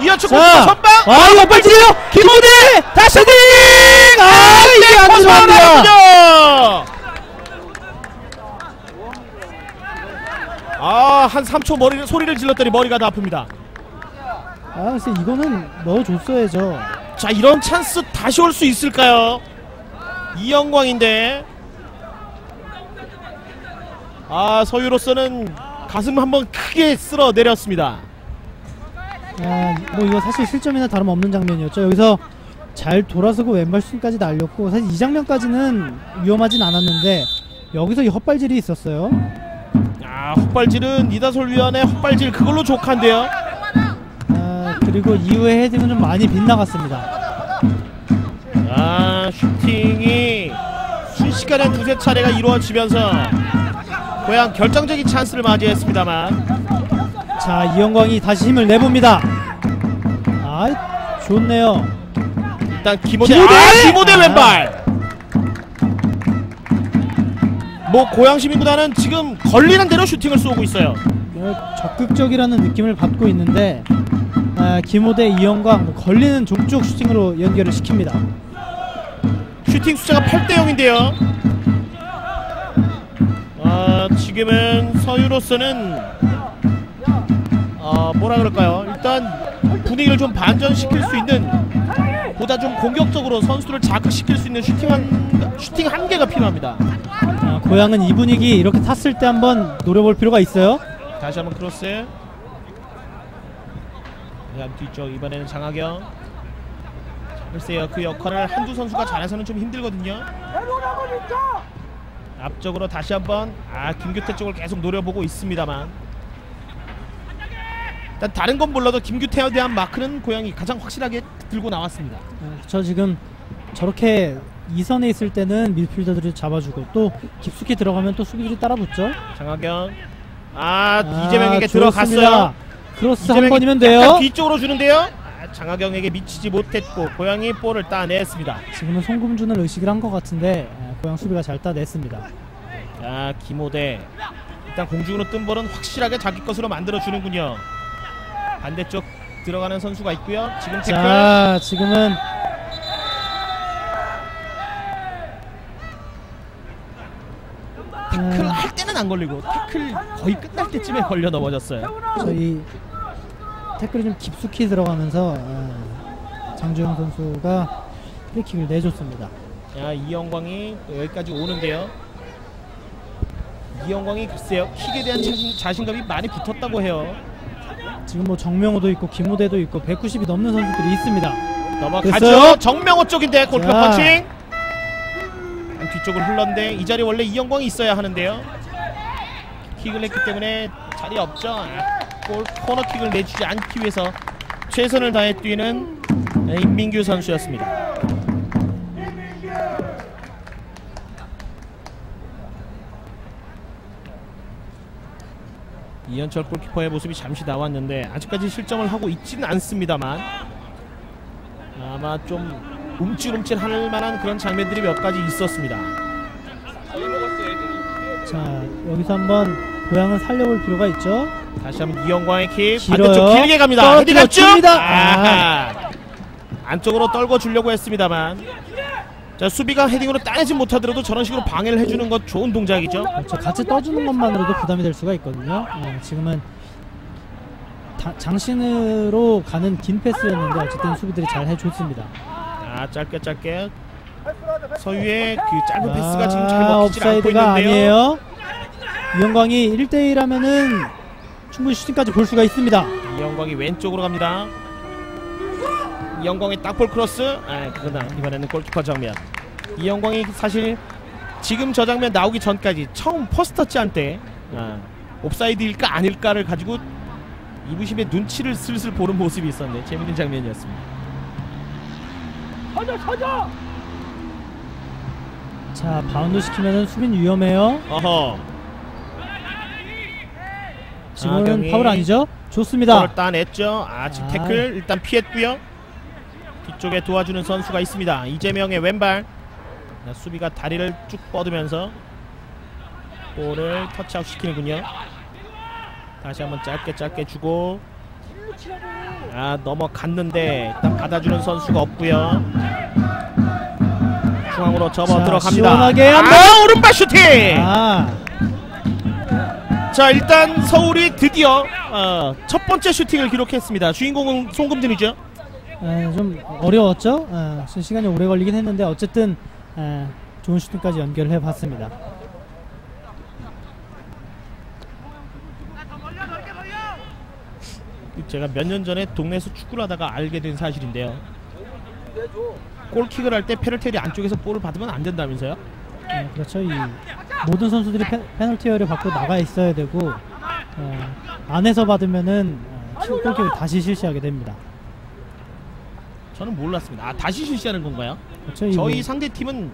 이어쳐 자, 선방. 이거 빨리요. 김우대 다시 헤딩! 이게 안 들어갑니다. 한 3초 소리를 질렀더니 머리가 다 아픕니다. 글쎄 이거는 넣어줬어야죠. 자, 이런 찬스 다시 올 수 있을까요? 이영광인데. 서유로서는 가슴 한번 크게 쓸어 내렸습니다. 뭐 이거 사실 실점이나 다름없는 장면이었죠. 여기서 잘 돌아서고 왼발 슛까지 날렸고, 사실 이 장면까지는 위험하진 않았는데 여기서 이 헛발질이 있었어요. 헛발질은 이다솔 위원의 헛발질 그걸로 족한데요. 그리고 이후에 헤딩은 좀 많이 빗나갔습니다. 슈팅이 순식간에 두세 차례가 이루어지면서 고향 결정적인 찬스를 맞이했습니다만. 자, 이영광이 다시 힘을 내봅니다. 좋네요. 일단 김호대 왼발. 뭐 고양 시민구단은 지금 걸리는 대로 슈팅을 쏘고 있어요. 적극적이라는 느낌을 받고 있는데 김호대, 이영광 걸리는 족족 슈팅으로 연결을 시킵니다. 슈팅 숫자가 8대 0인데요. 지금은 서유로서는 뭐라 그럴까요? 일단 분위기를 좀 반전시킬 수 있는, 보다 좀 공격적으로 선수를 자극시킬 수 있는 슈팅 한 개가 필요합니다. 고향은 이 분위기 이렇게 탔을 때 한번 노려볼 필요가 있어요. 다시 한번 크로스. 뒤쪽 이번에는 장하경. 글쎄요, 그 역할을 한두 선수가 잘해서는 좀 힘들거든요. 앞쪽으로 다시 한번 김규태 쪽을 계속 노려보고 있습니다만, 일단 다른 건 몰라도 김규태에 대한 마크는 고향이 가장 확실하게 들고 나왔습니다. 저 지금 저렇게 2선에 있을 때는 밀필더들이 잡아주고 또 깊숙이 들어가면 또 수비들이 따라붙죠. 장하경. 이재명에게 들어갔어요. 크로스 한 번이면 돼요. 약간 뒤쪽으로 주는데요. 장하경에게 미치지 못했고 고향이 볼을 따냈습니다. 지금은 송금준을 의식을 한 것 같은데 고향 수비가 잘 따냈습니다. 김호대 일단 공중으로 뜬 볼은 확실하게 자기 것으로 만들어주는군요. 반대쪽 들어가는 선수가 있고요. 지금 태클. 자, 지금은 태클 할 때는 안 걸리고 태클 거의 끝날 때쯤에 걸려 넘어졌어요. 저희 태클이 좀 깊숙이 들어가면서 장주영 선수가 프리킥을 내줬습니다. 이영광이 여기까지 오는데요. 이영광이 글쎄요, 킥에 대한 자신감이 많이 붙었다고 해요. 지금 뭐 정명호도 있고 김호대도 있고 190이 넘는 선수들이 있습니다. 넘어가죠. 됐어요? 정명호 쪽인데 골프 펀칭. 뒤쪽을 흘렀는데 이 자리에 원래 이영광이 있어야 하는데요. 킥을 했기 때문에 자리 없죠. 코너킥을 내주지 않기 위해서 최선을 다해 뛰는 임민규 선수였습니다. 이현철 골키퍼의 모습이 잠시 나왔는데 아직까지 실점을 하고 있지는 않습니다만, 아마 좀 움찔움찔 할 만한 그런 장면들이 몇 가지 있었습니다. 자, 여기서 한번 고향을 살려볼 필요가 있죠. 다시 한번 이영광의 킥. 길어요. 반대쪽 길게 갑니다. 헤딩 갔죠? 줍니다. 안쪽으로 떨궈 주려고 했습니다만, 자, 수비가 헤딩으로 따내지 못하더라도 저런 식으로 방해를 해주는 것 좋은 동작이죠. 그렇죠. 같이 떠주는 것만으로도 부담이 될 수가 있거든요. 지금은 장신으로 가는 긴 패스였는데 어쨌든 수비들이 잘 해줬습니다. 짧게 서유의 그 짧은 패스가 지금 잘 먹히지 않고 옵사이드가 있는데요. 아니에요. 이영광이 1대1 하면은 충분히 슈팅까지 볼 수가 있습니다. 이영광이 왼쪽으로 갑니다. 이영광의 딱볼 크로스. 그거나 이번에는 골키퍼 정면. 이영광이 사실 지금 저 장면 나오기 전까지 처음 퍼스터치 때 옵사이드일까 아닐까를 가지고 이부심의 눈치를 슬슬 보는 모습이 있었는데 재밌는 장면이었습니다. 자, 바운드 시키면은 수비는 위험해요. 어허. 지금은 파울 아니죠? 좋습니다. 볼을 따냈죠. 지금 태클 일단 피했고요. 뒤쪽에 도와주는 선수가 있습니다. 이재명의 왼발. 수비가 다리를 쭉 뻗으면서 볼을 터치아웃 시키는군요. 다시 한번 짧게 주고 넘어갔는데 일단 받아주는 선수가 없고요. 중앙으로 접어 들어갑니다. 시원하게 한번 오른발 슈팅. 아, 자 일단 서울이 드디어 첫 번째 슈팅을 기록했습니다. 주인공은 송금준이죠. 좀 어려웠죠. 시간이 오래 걸리긴 했는데 어쨌든 좋은 슈팅까지 연결을 해봤습니다. 제가 몇 년 전에 동네에서 축구를 하다가 알게 된 사실인데요. 골킥을 할 때 페널티에리 안쪽에서 볼을 받으면 안 된다면서요? 그렇죠. 이 모든 선수들이 페널티어를 받고 나가 있어야 되고 안에서 받으면은 골킥을 다시 실시하게 됩니다. 저는 몰랐습니다. 다시 실시하는 건가요? 그렇죠. 저희 상대 팀은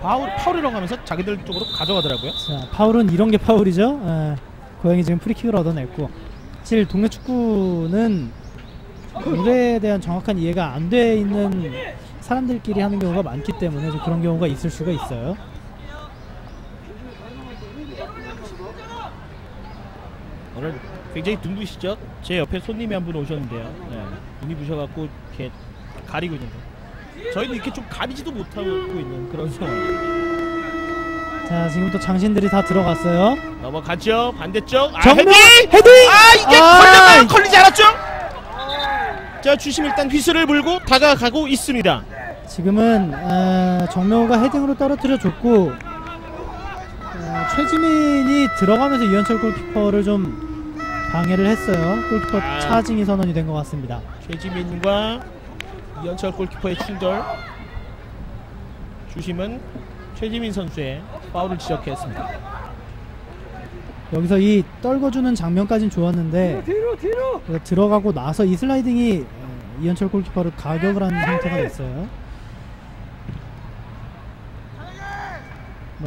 파울이라고 하면서 자기들 쪽으로 가져가더라고요. 자, 파울은 이런 게 파울이죠. 고양이 지금 프리킥을 얻어냈고, 사실 동네 축구는 룰에 대한 정확한 이해가 안 돼 있는 사람들끼리 하는 경우가 많기 때문에 좀 그런 경우가 있을 수가 있어요. 오늘 굉장히 눈부시죠? 제 옆에 손님이 한 분 오셨는데요. 눈이 부셔갖고 이렇게 가리고 있는데 저희는 이렇게 좀 가리지도 못하고 있는 그런 상황. 자, 지금 또 장신들이 다 들어갔어요. 넘어가죠. 반대쪽. 정면 헤딩! 이게 걸리지 않았죠? 자, 주심 일단 휘슬을 불고 다가가고 있습니다. 지금은 정명호가 헤딩으로 떨어뜨려 줬고, 최지민이 들어가면서 이현철 골키퍼를 좀 방해를 했어요. 골키퍼 차징이 선언이 된 것 같습니다. 최지민과 이현철 골키퍼의 충돌. 주심은 최지민 선수의 파울을 지적했습니다. 여기서 이 떨궈주는 장면까지는 좋았는데 들어가고 나서 이 슬라이딩이 이현철 골키퍼를 가격을 하는 상태가 됐어요.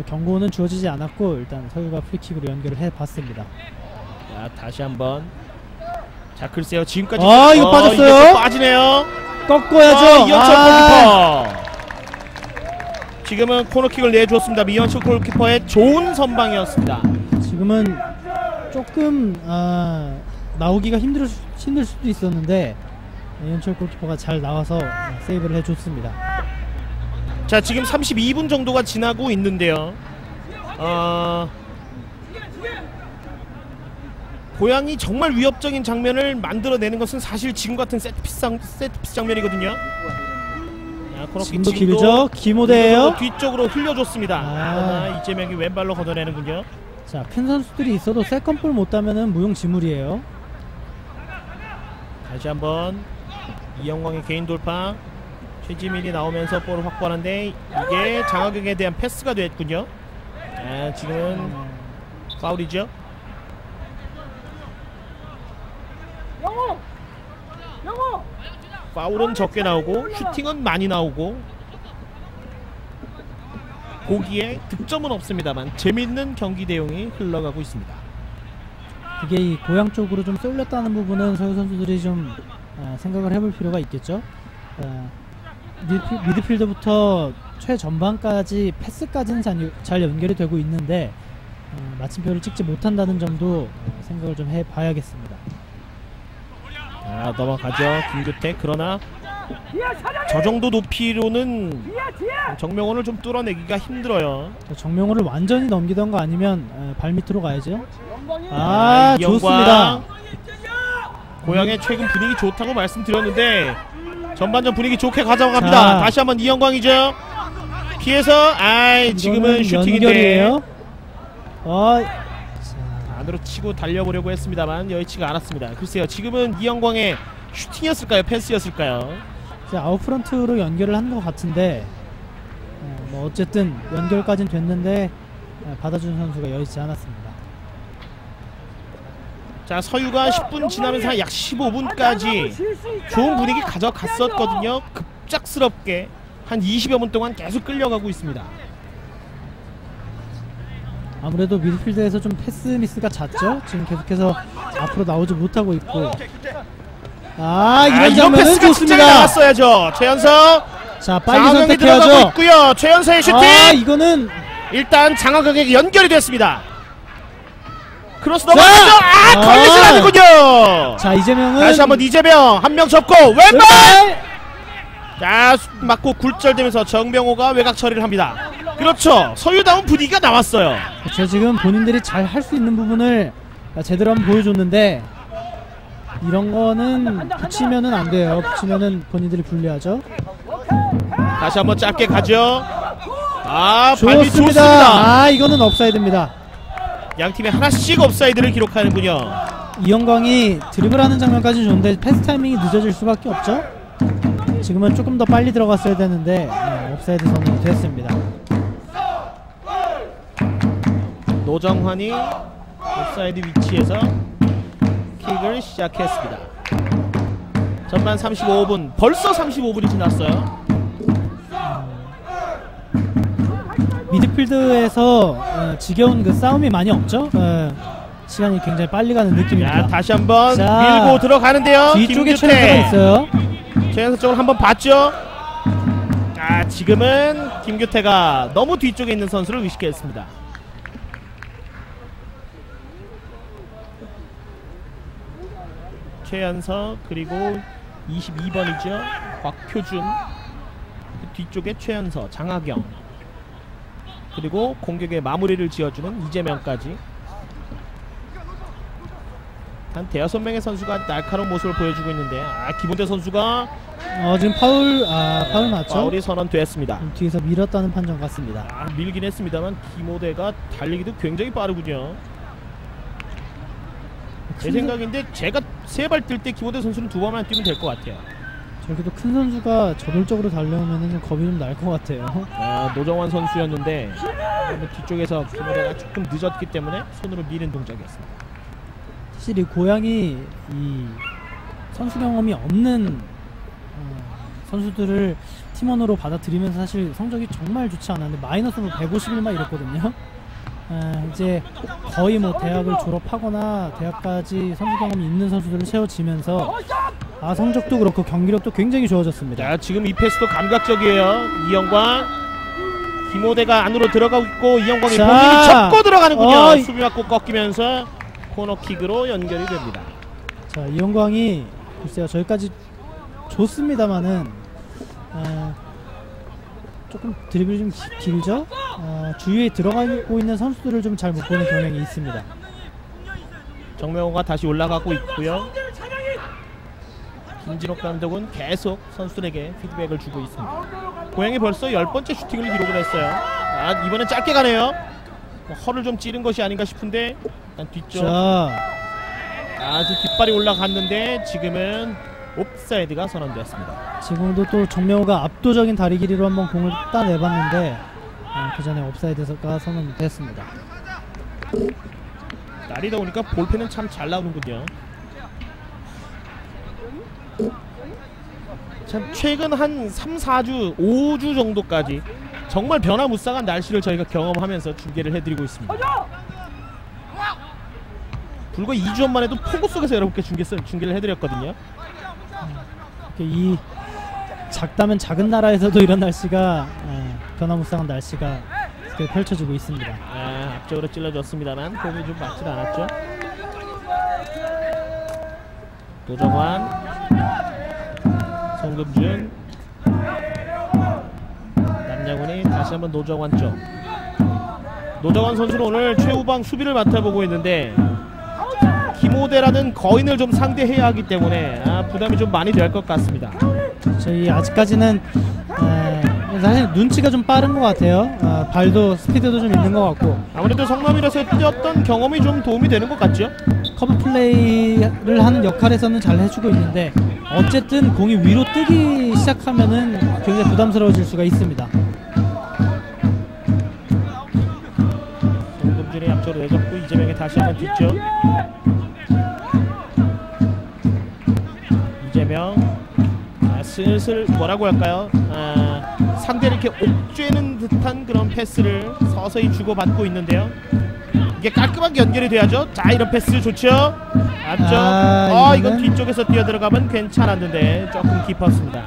경고는 주어지지 않았고 일단 서유가 프리킥으로 연결을 해봤습니다. 자, 다시 한번. 자, 글쎄요. 지금까지 이거 빠졌어요. 이거 빠지네요. 꺾어야죠. 이현철 골키퍼. 지금은 코너킥을 내주었습니다. 이현철 골키퍼의 좋은 선방이었습니다. 지금은 조금 나오기가 힘들 수도 있었는데 이현철 골키퍼가 잘 나와서 세이브를 해줬습니다. 자, 지금 32분 정도가 지나고 있는데요. 고양이 정말 위협적인 장면을 만들어내는 것은 사실 지금 같은 세트피스 장면이거든요. 지금도 길죠? 김호대예요. 뒤쪽으로 흘려줬습니다. 이재명이 왼발로 걷어내는군요. 자, 큰 선수들이 있어도 세컨볼 못하면은 무용지물이에요. 다시 한번 이영광의 개인 돌파. 최지민이 나오면서 볼을 확보하는데 이게 장하경에 대한 패스가 됐군요. 지금은 파울이죠. 파울은 적게 나오고 슈팅은 많이 나오고 보기에 득점은 없습니다만 재밌는 경기 내용이 흘러가고 있습니다. 그게 이 고향 쪽으로 좀 쏠렸다는 부분은 서유 선수들이 좀 생각을 해볼 필요가 있겠죠. 미드필더부터 최전방까지 패스까지는 잘 연결이 되고 있는데 마침표를 찍지 못한다는 점도 생각을 좀 해봐야겠습니다. 넘어가죠. 김규택. 그러나 저 정도 높이로는 정명원을 좀 뚫어내기가 힘들어요. 정명호를 완전히 넘기던가 아니면 발밑으로 가야죠. 좋습니다. 고향의 최근 분위기 좋다고 말씀드렸는데 전반전 분위기 좋게 가져갑니다. 다시 한번 이영광이죠. 피해서 지금은 슈팅인데 안으로 치고 달려보려고 했습니다만 여의치가 않았습니다. 글쎄요. 지금은 이영광의 슈팅이었을까요? 패스였을까요? 아웃프런트로 연결을 한 것 같은데 어쨌든 연결까지는 됐는데 받아준 선수가 여의치 않았습니다. 자, 서유가 10분 지나면서 약 15분까지 좋은 분위기 가져갔었거든요. 급작스럽게 한 20여 분 동안 계속 끌려가고 있습니다. 아무래도 미드필드에서 좀 패스 미스가 잦죠. 지금 계속해서 앞으로 나오지 못하고 있고. 이런 장면은 좋습니다. 나왔어야죠. 최연석. 자, 빨리 선택해야죠. 있고요. 최연석의 슈팅. 이거는 일단 장하경에게 연결이 됐습니다. 크로스 넘어가죠. 걸리진 않는군요. 자, 이재명은 다시 한번 이재명 한 명 접고 왼발. 자, 맞고 굴절되면서 정명호가 외곽 처리를 합니다. 그렇죠. 소유다운 분위기가 나왔어요. 그렇죠. 지금 본인들이 잘 할 수 있는 부분을 제대로 한번 보여줬는데 이런 거는 붙이면은 안 돼요. 붙이면은 본인들이 불리하죠. 다시 한번 짧게 가죠. 발이 좋습니다. 좋습니다. 이거는 업사이드입니다. 양 팀이 하나씩 업사이드를 기록하는군요. 이영광이 드리블하는 장면까지 좋은데 패스 타이밍이 늦어질 수밖에 없죠. 지금은 조금 더 빨리 들어갔어야 되는데 업사이드 선언이 됐습니다. 노정환이 옵사이드 위치에서 킥을 시작했습니다. 전반 35분, 벌써 35분이 지났어요. 미드필드에서 지겨운 그 싸움이 많이 없죠. 시간이 굉장히 빨리 가는 느낌입니다. 다시 한번 밀고 들어가는데요. 뒤쪽에 최연서가 있어요. 최연서 쪽으로 한번 봤죠. 지금은 김규태가 너무 뒤쪽에 있는 선수를 의식했습니다. 최연서 그리고 22번이죠. 곽표준, 그 뒤쪽에 최연서, 장하경, 그리고 공격의 마무리를 지어주는 이재명까지 한 대여섯 명의 선수가 날카로운 모습을 보여주고 있는데 김호대 선수가 지금 파울 맞죠? 파울이 선언됐습니다. 뒤에서 밀었다는 판정 같습니다. 밀긴 했습니다만 김호대가 달리기도 굉장히 빠르군요. 제 생각인데 제가 세 발 뛸 때 김호대 선수는 두 발만 뛰면 될 것 같아요. 저렇게도 큰 선수가 저돌적으로 달려오면 겁이 좀 날 것 같아요. 노정환 선수였는데 뒤쪽에서 김호대가 조금 늦었기 때문에 손으로 미는 동작이었습니다. 사실 이 고양이 이 선수 경험이 없는 선수들을 팀원으로 받아들이면서 사실 성적이 정말 좋지 않았는데 마이너스로 151만 이랬거든요. 이제 거의 뭐 대학을 졸업하거나 대학까지 선수 경험이 있는 선수들을 채워지면서 성적도 그렇고 경기력도 굉장히 좋아졌습니다. 지금 이 패스도 감각적이에요. 이영광, 김호대가 안으로 들어가고 있고 이영광이 본인이 접고 들어가는군요. 수비 맞고 꺾이면서 코너킥으로 연결이 됩니다. 자, 이영광이 글쎄요, 저기까지 좋습니다만은 조금 드리블이 좀 길죠? 주위에 들어가고 있는 선수들을 좀 잘 못 보는 경향이 있습니다. 정명호가 다시 올라가고 있고요. 김진욱 감독은 계속 선수들에게 피드백을 주고 있습니다. 고양이 벌써 10번째 슈팅을 기록을 했어요. 이번엔 짧게 가네요. 허를 좀 찌른 것이 아닌가 싶은데 뒤쪽 아주 뒷발이 올라갔는데 지금은 옵사이드가 선언되었습니다. 지금도 또 정명호가 압도적인 다리 길이로 한번 공을 따내봤는데 그 전에 옵사이드가 선언됐습니다. 날이 더우니까 볼펜은 참 잘 나오는군요. 참 최근 한 3, 4주, 5주 정도까지 정말 변화무쌍한 날씨를 저희가 경험하면서 중계를 해드리고 있습니다. 불과 2주 전만 해도 폭우 속에서 여러분께 중계를 해드렸거든요. 이 작다면 작은 나라에서도 이런 날씨가 변화무쌍한 날씨가 펼쳐지고 있습니다. 앞쪽으로 찔러줬습니다만 공이 좀 맞질 않았죠. 노정환, 송금준, 남양훈이 다시 한번 노정환 쪽. 노정환 선수는 오늘 최후방 수비를 맡아보고 있는데 김호대라는 거인을 좀 상대해야 하기 때문에 부담이 좀 많이 될 것 같습니다. 저희 아직까지는 사실 눈치가 좀 빠른 것 같아요. 발도 스피드도 좀 있는 것 같고 아무래도 성남이라서 뛰었던 경험이 좀 도움이 되는 것 같죠. 커브 플레이를 하는 역할에서는 잘 해주고 있는데 어쨌든 공이 위로 뜨기 시작하면은 굉장히 부담스러워질 수가 있습니다. 송금준이 앞쪽으로 내줬고 이재명이 다시 한번 뒤쪽. 이재명 슬슬 뭐라고 할까요? 상대를 이렇게 옥죄는 듯한 그런 패스를 서서히 주고받고 있는데요. 이게 깔끔하게 연결이 돼야죠. 자, 이런 패스 좋죠. 앞쪽. 이건 뒤쪽에서 뛰어들어가면 괜찮았는데 조금 깊었습니다.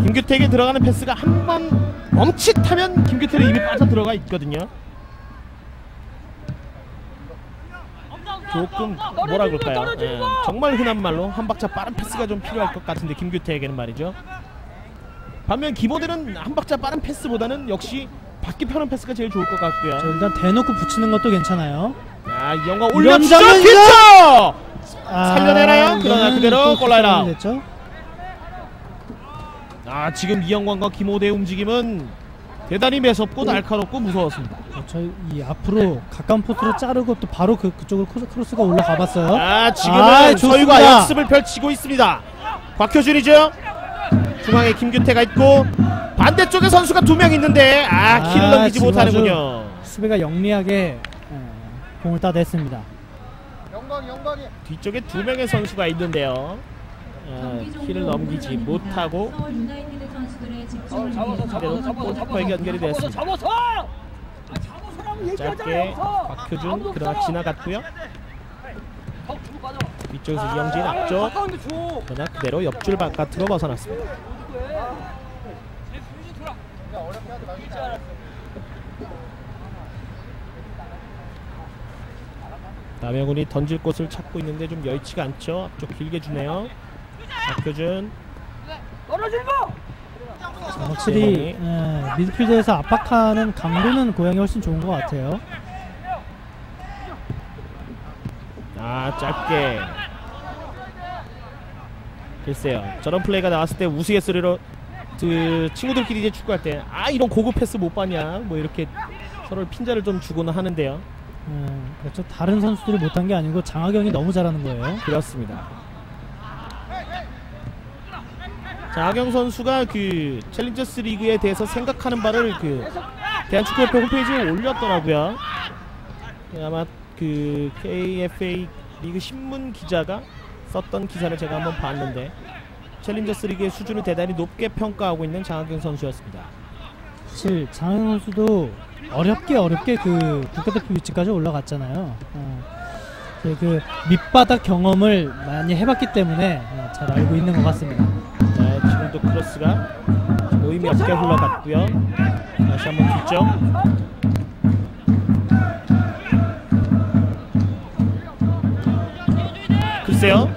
김규태에게 들어가는 패스가 한 번 멈칫하면 김규태의 입이 빠져 들어가 있거든요. 조금 뭐라 그럴까요? 예, 정말 흔한 말로 한 박자 빠른 패스가 좀 필요할 것 같은데 김규태에게는 말이죠. 반면 기모델은 한 박자 빠른 패스보다는 역시 받기 편한 패스가 제일 좋을 것 같고요. 일단 대놓고 붙이는 것도 괜찮아요. 자, 이영광 올려주죠. 장면이죠? kit죠! 살려내나요? 그러나 그대로 골라라. 됐죠? 지금 이영광과 김호대의 움직임은 대단히 매섭고 날카롭고 무서웠습니다. 그렇죠. 이 앞으로 가까운 포스로 자르고 또 바로 그쪽으로 크로스가 올라가 봤어요. 지금은 서유가 역습을 펼치고 있습니다. 곽효준이죠. 중앙에 김규태가 있고 반대쪽에 선수가 2명 있는데 키를 넘기지 못하는군요. 수비가 영리하게 공을 따냈습니다. 뒤쪽에 2명의 선수가 있는데요. 키를 넘기지 못하고 서울 유나이티드 선수들의 집중을 그대로 골키퍼에게 연결이 됐습니다. 짧게 박효준 그러나 지나갔고요. 뒤쪽에서 이영진 앞쪽 그러나 그대로 옆줄 바깥으로 벗어났습니다. 남영훈이 던질 곳을 찾고 있는데 좀 여의치가 않죠. 앞쪽 길게 주네요. 박효준 확실히 미드필드에서 압박하는 강도는 고양이 훨씬 좋은 것 같아요. 짧게 글쎄요, 저런 플레이가 나왔을 때 우스갯소리로 그 친구들끼리 이제 축구할 때 이런 고급 패스 못 봤냐 뭐 이렇게 서로 핀자를 좀 주고는 하는데요. 그렇죠. 다른 선수들이 못한 게 아니고 장하경이 너무 잘하는 거예요. 그렇습니다. 장하경 선수가 그 챌린저스 리그에 대해서 생각하는 바를 그 대한축구협회 홈페이지에 올렸더라고요. 아마 그 KFA 리그 신문 기자가 썼던 기사를 제가 한번 봤는데 챌린저스 리그의 수준을 대단히 높게 평가하고 있는 장하경 선수였습니다. 사실 장하경 선수도 어렵게 그 국가대표 위치까지 올라갔잖아요. 그 밑바닥 경험을 많이 해봤기 때문에 잘 알고 있는 것 같습니다. 지금도 크로스가 의미 없게 흘러갔고요. 다시 한번 뒤쪽. 글쎄요.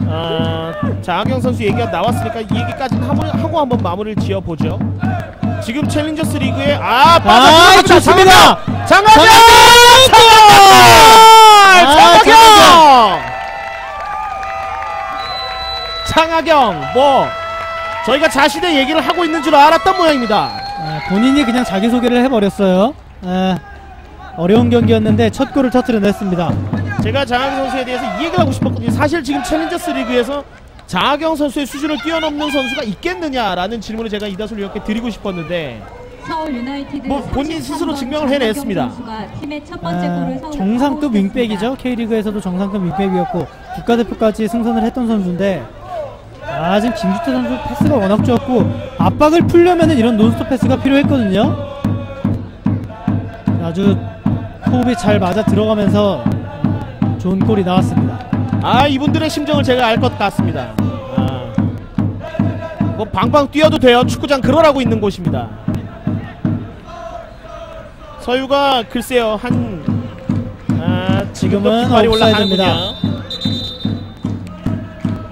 장하경 선수 얘기가 나왔으니까 이 얘기까지는 하고 한번 마무리를 지어보죠. 지금 챌린저스 리그에 좋습니다. 장하경! 장하경 뭐 저희가 자신의 얘기를 하고 있는 줄 알았던 모양입니다. 본인이 그냥 자기소개를 해버렸어요. 어려운 경기였는데 첫 골을 터뜨려냈습니다. 제가 장하경 선수에 대해서 이 얘기를 하고 싶었거든요. 사실 지금 챌린저스 리그에서 장하경 선수의 수준을 뛰어넘는 선수가 있겠느냐라는 질문을 제가 이다솔 위원께 드리고 싶었는데 서울 유나이티드 본인 스스로 증명을 해냈습니다. 팀의 첫 번째 골을 정상급 윙백이죠. K리그에서도 정상급 윙백이었고 국가대표까지 승선을 했던 선수인데 지금 김규태 선수 패스가 워낙 좋았고 압박을 풀려면 이런 논스톱 패스가 필요했거든요. 아주 호흡이 잘 맞아 들어가면서 좋은 골이 나왔습니다. 이분들의 심정을 제가 알 것 같습니다. 뭐 방방 뛰어도 돼요. 축구장 그러라고 있는 곳입니다. 서유가 글쎄요 지금은 발이 옵사이드입니다.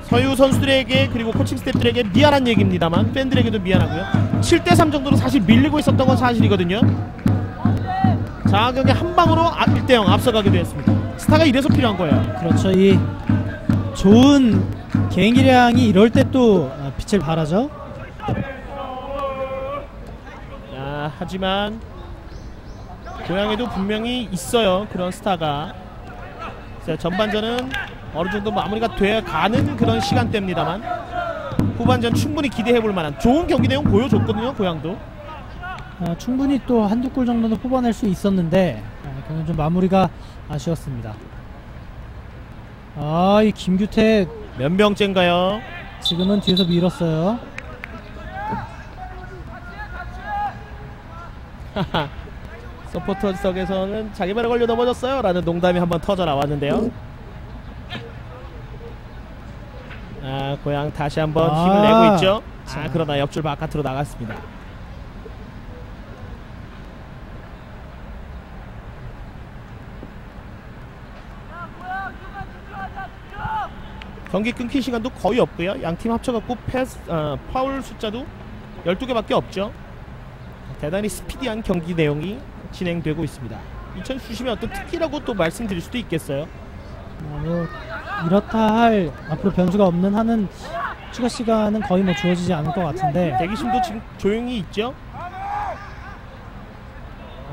서유 선수들에게 그리고 코칭 스태프들에게 미안한 얘기입니다만 팬들에게도 미안하고요. 7대3 정도로 사실 밀리고 있었던 건 사실이거든요. 장하경이 한 방으로 1대0 앞서가게 되었습니다. 스타가 이래서 필요한 거예요. 그렇죠. 이 좋은 개인기량이 이럴 때 또 빛을 발하죠. 하지만 고향에도 분명히 있어요. 그런 스타가. 전반전은 어느 정도 마무리가 돼가는 그런 시간대입니다만 후반전 충분히 기대해볼 만한 좋은 경기 내용 보여줬거든요. 고향도 충분히 또 한두 골 정도는 뽑아낼 수 있었는데 그건 좀 마무리가 아쉬웠습니다. 이 김규태 몇 명째인가요? 지금은 뒤에서 밀었어요. 서포터석에서는 자기 발에 걸려 넘어졌어요 라는 농담이 한번 터져 나왔는데요. 고향 다시 한번 힘을 내고 있죠. 그러나 옆줄 바깥으로 나갔습니다. 경기 끊긴 시간도 거의 없고요. 양팀 합쳐갖고 파울 숫자도 12개밖에 없죠. 대단히 스피디한 경기 내용이 진행되고 있습니다. 이천 주시면 어떤 특기라고 또 말씀드릴 수도 있겠어요. 뭐 이렇다 할 앞으로 변수가 없는 한은 추가 시간은 거의 뭐 주어지지 않을 것 같은데 대기심도 지금 조용히 있죠.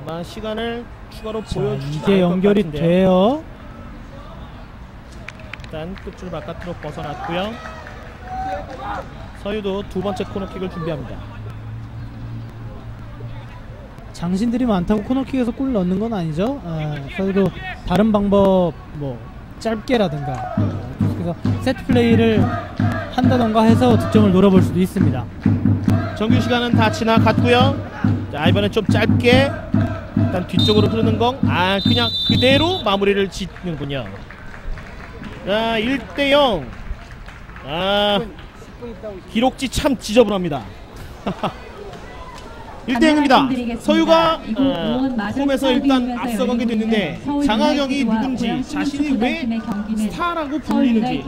아마 시간을 추가로 보여주지 이게 연결이 돼요. 일단 끝줄 바깥으로 벗어났고요. 서유도 두 번째 코너킥을 준비합니다. 장신들이 많다고 코너킥에서 골 넣는 건 아니죠. 서유도 다른 방법 뭐 짧게라든가 그래서 세트 플레이를 한다던가 해서 득점을 노려볼 수도 있습니다. 정규 시간은 다 지나갔고요. 자, 이번엔 좀 짧게 일단 뒤쪽으로 흐르는 공 그냥 그대로 마무리를 짓는군요. 자, 1대0. 기록지 참 지저분합니다. 1대0입니다. 서유가 홈에서 일단 앞서가게 됐는데 장하경이 누군지 자신이 왜 스타라고 불리는지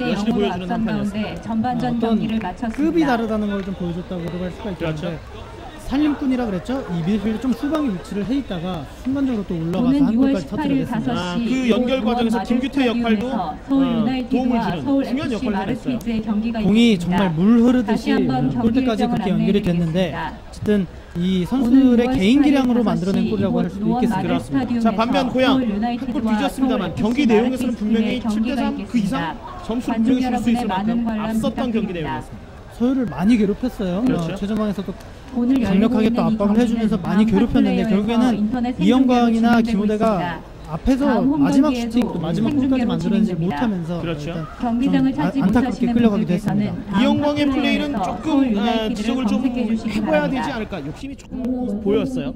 열심히 보여주는 한판이었습니다. 전반전 경기를 마쳤습니다. 급이 다르다는 걸 좀 보여줬다고도 할 수가 있겠는데 그렇죠. 살림꾼이라 그랬죠? 이 미드필드 좀 후방에 위치를 해 있다가 순간적으로 또 올라가서 오는 한 6월 골까지 18일 터뜨려냈습니다. 5시 그 연결 과정에서 김규태 역할도 서울 도움을 유나이티드와 주는 서울 중요한 FC 역할을 했어요. 마르티즈의 경기가 공이 있습니다. 정말 물 흐르듯이 다시 한번 경기 골대까지 일정을 그렇게 연결이 됐는데 안내해드리겠습니다. 어쨌든 이 오늘 선수들의 6월 개인 18일 기량으로 5시 만들어낸 골이라고 할 수도 있겠습니다. 스타디움에서 자, 반면 고양 서울 한골 유나이티드와 뒤졌습니다만 서울 경기 FC 내용에서는 분명히 마르티즈의 경기가 7대3 그 이상 있겠습니다. 점수를 관중 분명히 줄 수 있을 여러분의 많은 만큼 관람 앞섰던 경기 부탁드립니다. 내용이었습니다. 서유를 많이 괴롭혔어요. 그렇죠. 최전방에서도 오늘 강력하게 또 압박을 해주면서 많이 괴롭혔는데 결국에는 이영광이나 김우대가 앞에서 마지막 슈팅 또 마지막 골까지 만들어내지 못하면서 그렇죠. 일단 경기장을 좀 찾지 안타깝게 못하시는 끌려가기도 분들께서는 했습니다. 이영광의 플레이는 조금 지적을 좀 검색해 해봐야 되지 않을까. 욕심이 조금 보였어요.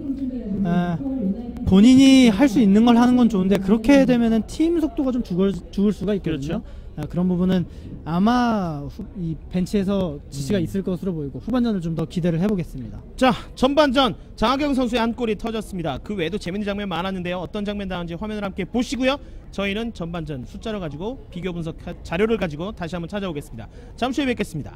본인이 할 수 있는 걸 하는 건 좋은데 그렇게 되면은 팀 속도가 좀 죽을 수가 있거든요. 그런 부분은 아마 이 벤치에서 지시가 있을 것으로 보이고 후반전을 좀 더 기대를 해보겠습니다. 자, 전반전 장하경 선수의 한 골이 터졌습니다. 그 외에도 재밌는 장면 많았는데요. 어떤 장면 나온지 화면을 함께 보시고요. 저희는 전반전 숫자를 가지고 비교 분석 자료를 가지고 다시 한번 찾아오겠습니다. 잠시 후에 뵙겠습니다.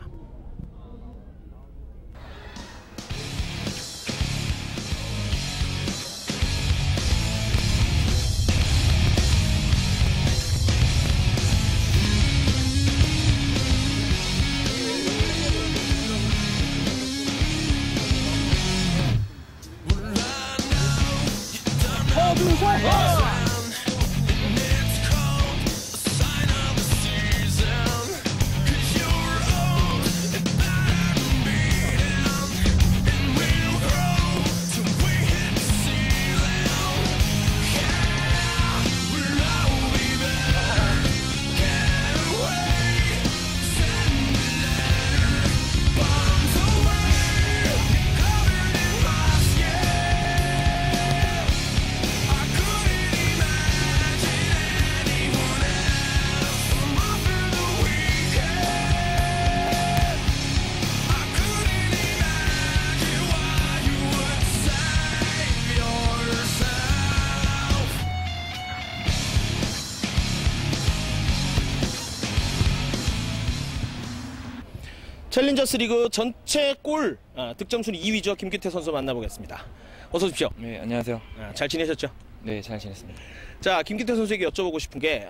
챌린저스 리그 전체 골 득점 순위 2위죠. 김규태 선수 만나보겠습니다. 어서 오십시오. 네, 안녕하세요. 잘 지내셨죠? 네, 잘 지냈습니다. 자, 김규태 선수에게 여쭤보고 싶은 게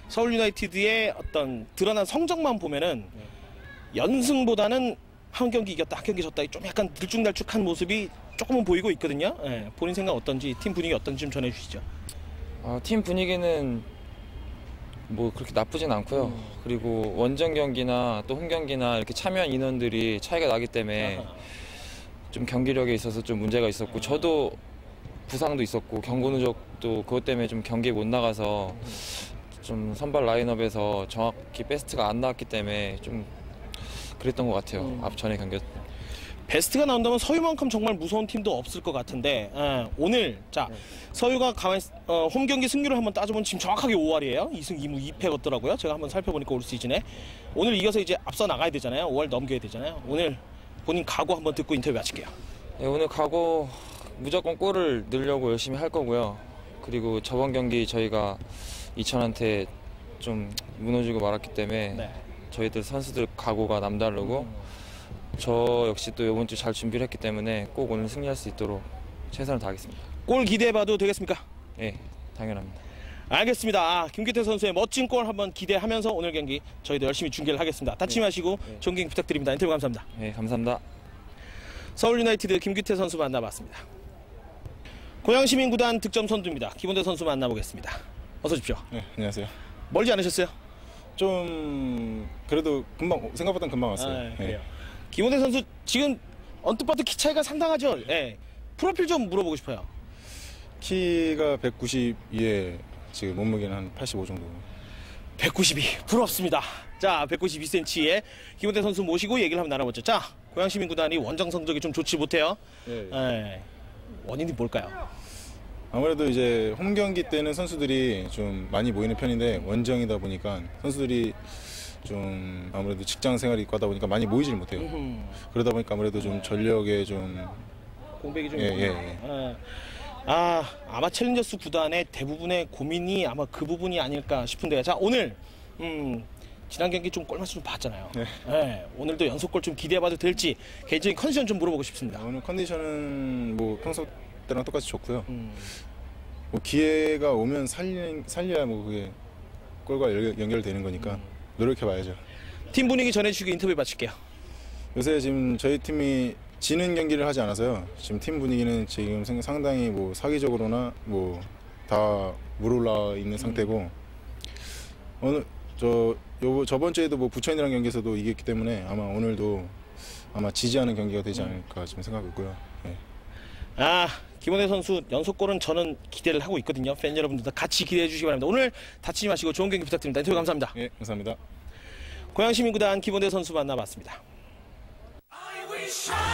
서울 유나이티드의 어떤 드러난 성적만 보면은 연승보다는 한 경기 이겼다, 한 경기 졌다, 좀 약간 들쭉날쭉한 모습이 조금은 보이고 있거든요. 본인 생각 어떤지, 팀 분위기 어떤지 좀 전해주시죠. 팀 분위기는 뭐 그렇게 나쁘진 않고요. 그리고 원정 경기나 또 홈 경기나 이렇게 참여한 인원들이 차이가 나기 때문에 좀 경기력에 있어서 좀 문제가 있었고, 저도 부상도 있었고 경고 누적도 그것 때문에 좀 경기에 못 나가서 좀 선발 라인업에서 정확히 베스트가 안 나왔기 때문에 좀 그랬던 것 같아요. 앞 전에 경기. 베스트가 나온다면 서유만큼 정말 무서운 팀도 없을 것 같은데 오늘 자 서유가 가만히 홈 경기 승률을 한번 따져보면 지금 정확하게 5할이에요. 2승 2무 2패 같더라고요. 제가 한번 살펴보니까 올 시즌에 오늘 이겨서 이제 앞서 나가야 되잖아요. 5할 넘겨야 되잖아요. 오늘 본인 각오 한번 듣고 인터뷰 마칠게요. 네, 오늘 각오 무조건 골을 넣으려고 열심히 할 거고요. 그리고 저번 경기 저희가 이천한테 좀 무너지고 말았기 때문에 네. 저희들 선수들 각오가 남다르고 저 역시 또 이번 주 잘 준비를 했기 때문에 꼭 오늘 승리할 수 있도록 최선을 다하겠습니다. 골 기대해봐도 되겠습니까? 예, 당연합니다. 알겠습니다. 김규태 선수의 멋진 골 한번 기대하면서 오늘 경기 저희도 열심히 중계를 하겠습니다. 다치지 마시고 좋은 경기 부탁드립니다. 인터뷰 감사합니다. 예, 감사합니다. 서울 유나이티드 김규태 선수 만나봤습니다. 고양시민구단 득점 선두입니다. 김원대 선수 만나보겠습니다. 어서 오십시오. 네, 안녕하세요. 멀지 않으셨어요? 좀 그래도 생각보다 금방 왔어요. 그래요. 김원대 선수 지금 언뜻 봐도 키 차이가 상당하죠? 네. 프로필 좀 물어보고 싶어요. 키가 192에 지금 몸무게는 한 85 정도. 192 부럽습니다. 자, 192cm의 김원대 선수 모시고 얘기를 한번 나눠보죠. 자, 고양시민구단이 원정 성적이 좀 좋지 못해요. 네. 원인이 뭘까요? 아무래도 이제 홈 경기 때는 선수들이 좀 많이 모이는 편인데 원정이다 보니까 선수들이 좀 아무래도 직장 생활이 있고 하다 보니까 많이 모이질 못해요. 그러다 보니까 아무래도 좀 전력에 좀 공백이 좀 예. 아마 챌린저스 구단의 대부분의 고민이 아마 그 부분이 아닐까 싶은데요. 자, 오늘 지난 경기 좀 골맛을 좀 봤잖아요. 네, 오늘도 연속골 좀 기대해봐도 될지 개인적인 컨디션 좀 물어보고 싶습니다. 오늘 컨디션은 뭐 평소 때랑 똑같이 좋고요. 뭐 기회가 오면 살려야 뭐 그게 골과 연결되는 거니까 노력해봐야죠. 팀 분위기 전해주시고 인터뷰 마칠게요. 요새 지금 저희 팀이 지는 경기를 하지 않아서요. 지금 팀 분위기는 지금 상당히 뭐 사기적으로나 뭐 다 물올라 있는 상태고 오늘 저번 주에도 뭐 부천이랑 경기에서도 이겼기 때문에 아마 오늘도 아마 지지 않은 경기가 되지 않을까 지금 생각하고 있고요. 네. 김원대 선수 연속골은 저는 기대를 하고 있거든요. 팬 여러분들도 같이 기대해 주시기 바랍니다. 오늘 다치지 마시고 좋은 경기 부탁드립니다. 인터뷰 감사합니다. 예, 감사합니다. 고양시민구단 김원대 선수 만나봤습니다. I wish I